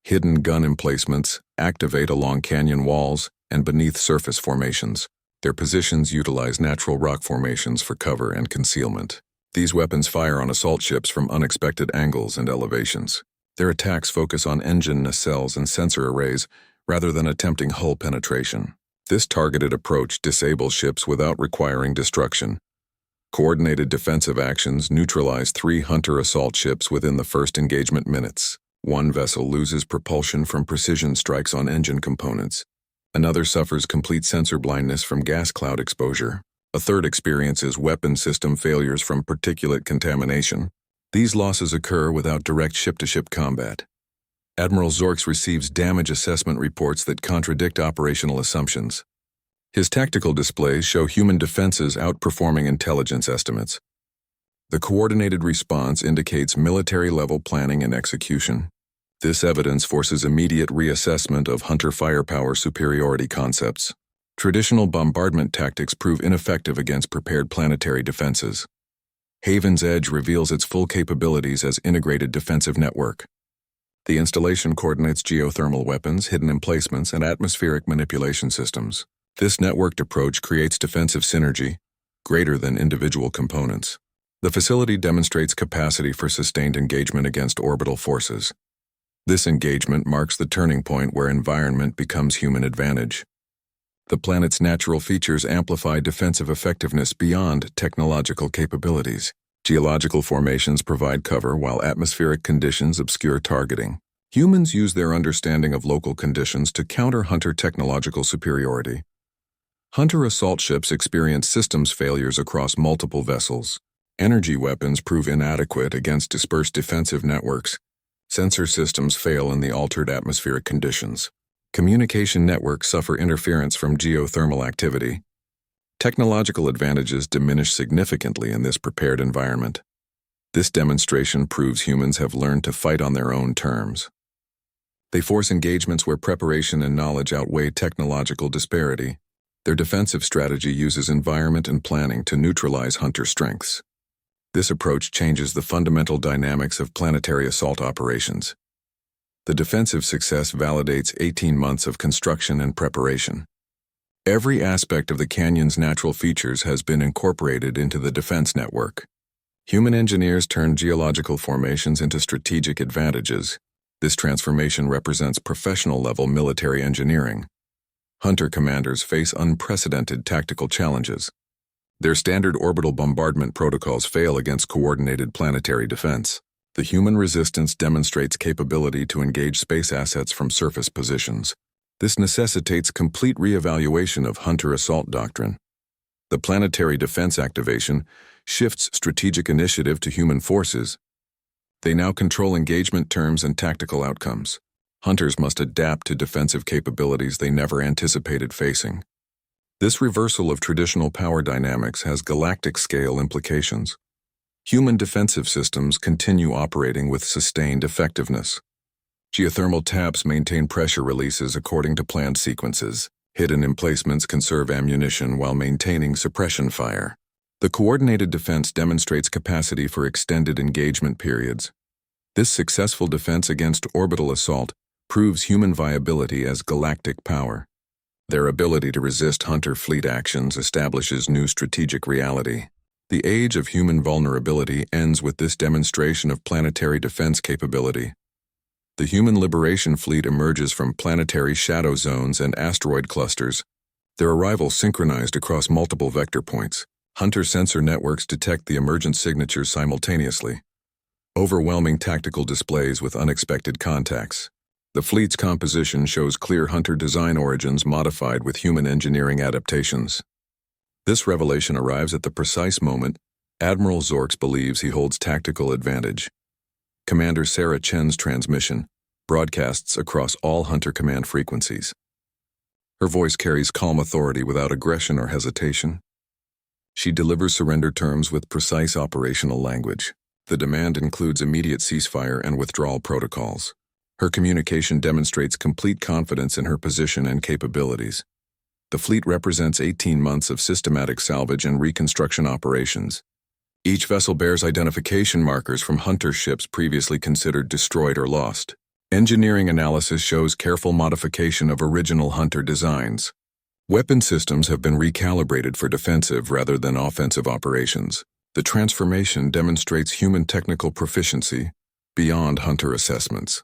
Hidden gun emplacements activate along canyon walls and beneath surface formations. Their positions utilize natural rock formations for cover and concealment. These weapons fire on assault ships from unexpected angles and elevations. Their attacks focus on engine nacelles and sensor arrays rather than attempting hull penetration. This targeted approach disables ships without requiring destruction. Coordinated defensive actions neutralize 3 hunter assault ships within the first engagement minutes. One vessel loses propulsion from precision strikes on engine components. Another suffers complete sensor blindness from gas cloud exposure. A third experiences weapon system failures from particulate contamination. These losses occur without direct ship-to-ship combat. Admiral Zorks receives damage assessment reports that contradict operational assumptions. His tactical displays show human defenses outperforming intelligence estimates. The coordinated response indicates military-level planning and execution. This evidence forces immediate reassessment of hunter firepower superiority concepts. Traditional bombardment tactics prove ineffective against prepared planetary defenses. Haven's Edge reveals its full capabilities as integrated defensive network. The installation coordinates geothermal weapons, hidden emplacements, and atmospheric manipulation systems. This networked approach creates defensive synergy, greater than individual components. The facility demonstrates capacity for sustained engagement against orbital forces. This engagement marks the turning point where environment becomes human advantage. The planet's natural features amplify defensive effectiveness beyond technological capabilities. Geological formations provide cover while atmospheric conditions obscure targeting. Humans use their understanding of local conditions to counter hunter technological superiority. Hunter assault ships experience systems failures across multiple vessels. Energy weapons prove inadequate against dispersed defensive networks. Sensor systems fail in the altered atmospheric conditions. Communication networks suffer interference from geothermal activity. Technological advantages diminish significantly in this prepared environment. This demonstration proves humans have learned to fight on their own terms. They force engagements where preparation and knowledge outweigh technological disparity. Their defensive strategy uses environment and planning to neutralize hunter strengths. This approach changes the fundamental dynamics of planetary assault operations. The defensive success validates 18 months of construction and preparation. Every aspect of the canyon's natural features has been incorporated into the defense network. Human engineers turn geological formations into strategic advantages. This transformation represents professional-level military engineering. Hunter commanders face unprecedented tactical challenges. Their standard orbital bombardment protocols fail against coordinated planetary defense. The human resistance demonstrates capability to engage space assets from surface positions. This necessitates complete reevaluation of hunter assault doctrine. The planetary defense activation shifts strategic initiative to human forces. They now control engagement terms and tactical outcomes. Hunters must adapt to defensive capabilities they never anticipated facing. This reversal of traditional power dynamics has galactic-scale implications. Human defensive systems continue operating with sustained effectiveness. Geothermal taps maintain pressure releases according to planned sequences. Hidden emplacements conserve ammunition while maintaining suppression fire. The coordinated defense demonstrates capacity for extended engagement periods. This successful defense against orbital assault proves human viability as galactic power. Their ability to resist Hunter fleet actions establishes new strategic reality. The age of human vulnerability ends with this demonstration of planetary defense capability. The human liberation fleet emerges from planetary shadow zones and asteroid clusters, their arrival synchronized across multiple vector points. Hunter sensor networks detect the emergent signatures simultaneously. Overwhelming tactical displays with unexpected contacts. The fleet's composition shows clear Hunter design origins modified with human engineering adaptations. This revelation arrives at the precise moment Admiral Zorks believes he holds tactical advantage. Commander Sarah Chen's transmission broadcasts across all Hunter command frequencies. Her voice carries calm authority without aggression or hesitation. She delivers surrender terms with precise operational language. The demand includes immediate ceasefire and withdrawal protocols. Her communication demonstrates complete confidence in her position and capabilities. The fleet represents 18 months of systematic salvage and reconstruction operations. Each vessel bears identification markers from Hunter ships previously considered destroyed or lost. Engineering analysis shows careful modification of original Hunter designs. Weapon systems have been recalibrated for defensive rather than offensive operations. The transformation demonstrates human technical proficiency beyond Hunter assessments.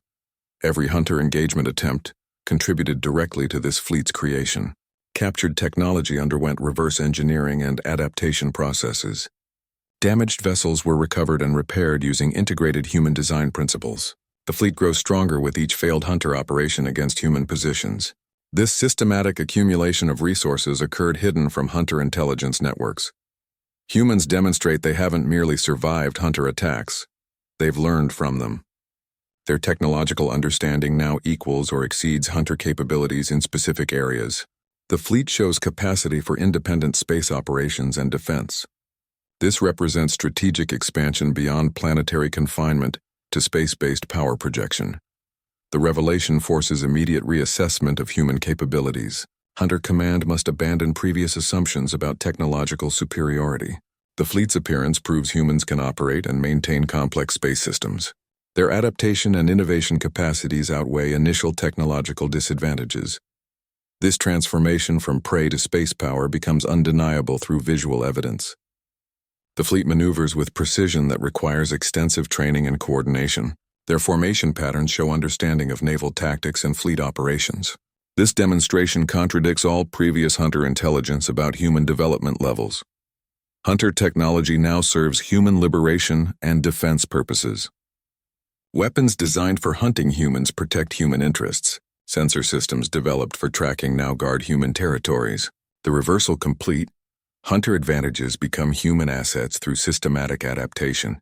Every Hunter engagement attempt contributed directly to this fleet's creation. Captured technology underwent reverse engineering and adaptation processes. Damaged vessels were recovered and repaired using integrated human design principles. The fleet grows stronger with each failed Hunter operation against human positions. This systematic accumulation of resources occurred hidden from Hunter intelligence networks. Humans demonstrate they haven't merely survived Hunter attacks, they've learned from them. Their technological understanding now equals or exceeds Hunter capabilities in specific areas. The fleet shows capacity for independent space operations and defense. This represents strategic expansion beyond planetary confinement to space-based power projection. The revelation forces immediate reassessment of human capabilities. Hunter Command must abandon previous assumptions about technological superiority. The fleet's appearance proves humans can operate and maintain complex space systems. Their adaptation and innovation capacities outweigh initial technological disadvantages. This transformation from prey to space power becomes undeniable through visual evidence. The fleet maneuvers with precision that requires extensive training and coordination. Their formation patterns show understanding of naval tactics and fleet operations. This demonstration contradicts all previous Hunter intelligence about human development levels. Hunter technology now serves human liberation and defense purposes. Weapons designed for hunting humans protect human interests. Sensor systems developed for tracking now guard human territories. The reversal complete, Hunter advantages become human assets through systematic adaptation.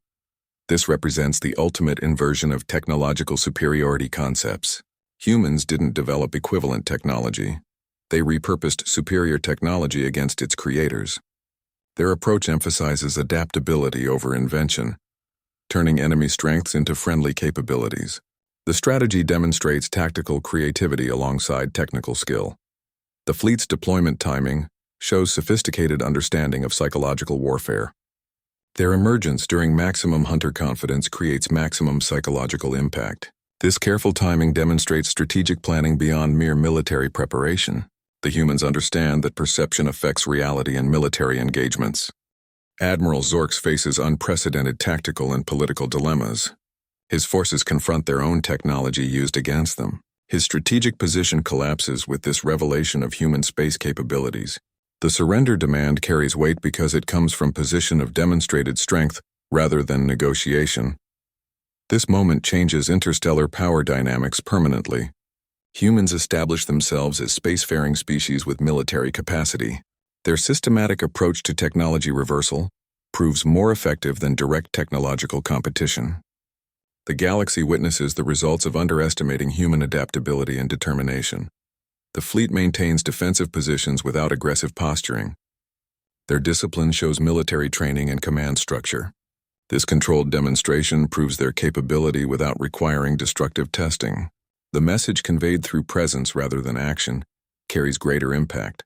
This represents the ultimate inversion of technological superiority concepts. Humans didn't develop equivalent technology. They repurposed superior technology against its creators. Their approach emphasizes adaptability over invention, turning enemy strengths into friendly capabilities. The strategy demonstrates tactical creativity alongside technical skill. The fleet's deployment timing shows sophisticated understanding of psychological warfare. Their emergence during maximum Hunter confidence creates maximum psychological impact. This careful timing demonstrates strategic planning beyond mere military preparation. The humans understand that perception affects reality in military engagements. Admiral Zorks faces unprecedented tactical and political dilemmas. His forces confront their own technology used against them. His strategic position collapses with this revelation of human space capabilities. The surrender demand carries weight because it comes from position of demonstrated strength rather than negotiation. This moment changes interstellar power dynamics permanently. Humans establish themselves as spacefaring species with military capacity. Their systematic approach to technology reversal proves more effective than direct technological competition. The galaxy witnesses the results of underestimating human adaptability and determination. The fleet maintains defensive positions without aggressive posturing. Their discipline shows military training and command structure. This controlled demonstration proves their capability without requiring destructive testing. The message conveyed through presence rather than action carries greater impact.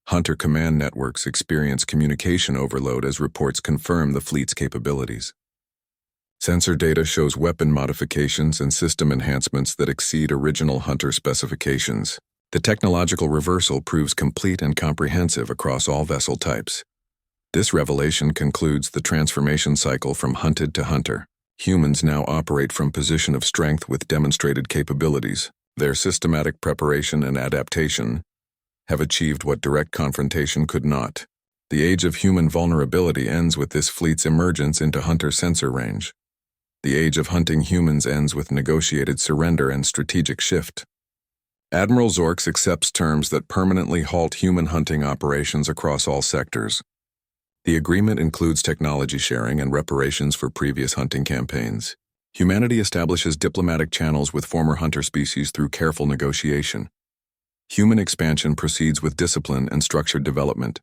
Hunter command networks experience communication overload as reports confirm the fleet's capabilities. Sensor data shows weapon modifications and system enhancements that exceed original Hunter specifications. The technological reversal proves complete and comprehensive across all vessel types. This revelation concludes the transformation cycle from hunted to hunter. Humans now operate from position of strength with demonstrated capabilities. Their systematic preparation and adaptation have achieved what direct confrontation could not. The age of human vulnerability ends with this fleet's emergence into hunter sensor range. The age of hunting humans ends with negotiated surrender and strategic shift. Admiral Zorks accepts terms that permanently halt human hunting operations across all sectors. The agreement includes technology sharing and reparations for previous hunting campaigns. Humanity establishes diplomatic channels with former hunter species through careful negotiation. Human expansion proceeds with discipline and structured development.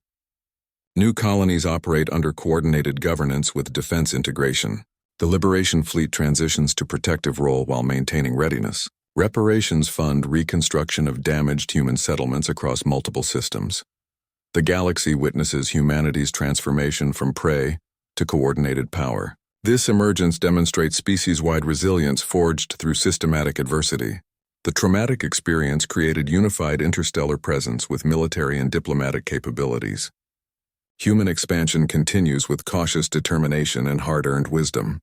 New colonies operate under coordinated governance with defense integration. The Liberation Fleet transitions to protective role while maintaining readiness. Reparations fund reconstruction of damaged human settlements across multiple systems. The galaxy witnesses humanity's transformation from prey to coordinated power. This emergence demonstrates species-wide resilience forged through systematic adversity. The traumatic experience created unified interstellar presence with military and diplomatic capabilities. Human expansion continues with cautious determination and hard-earned wisdom.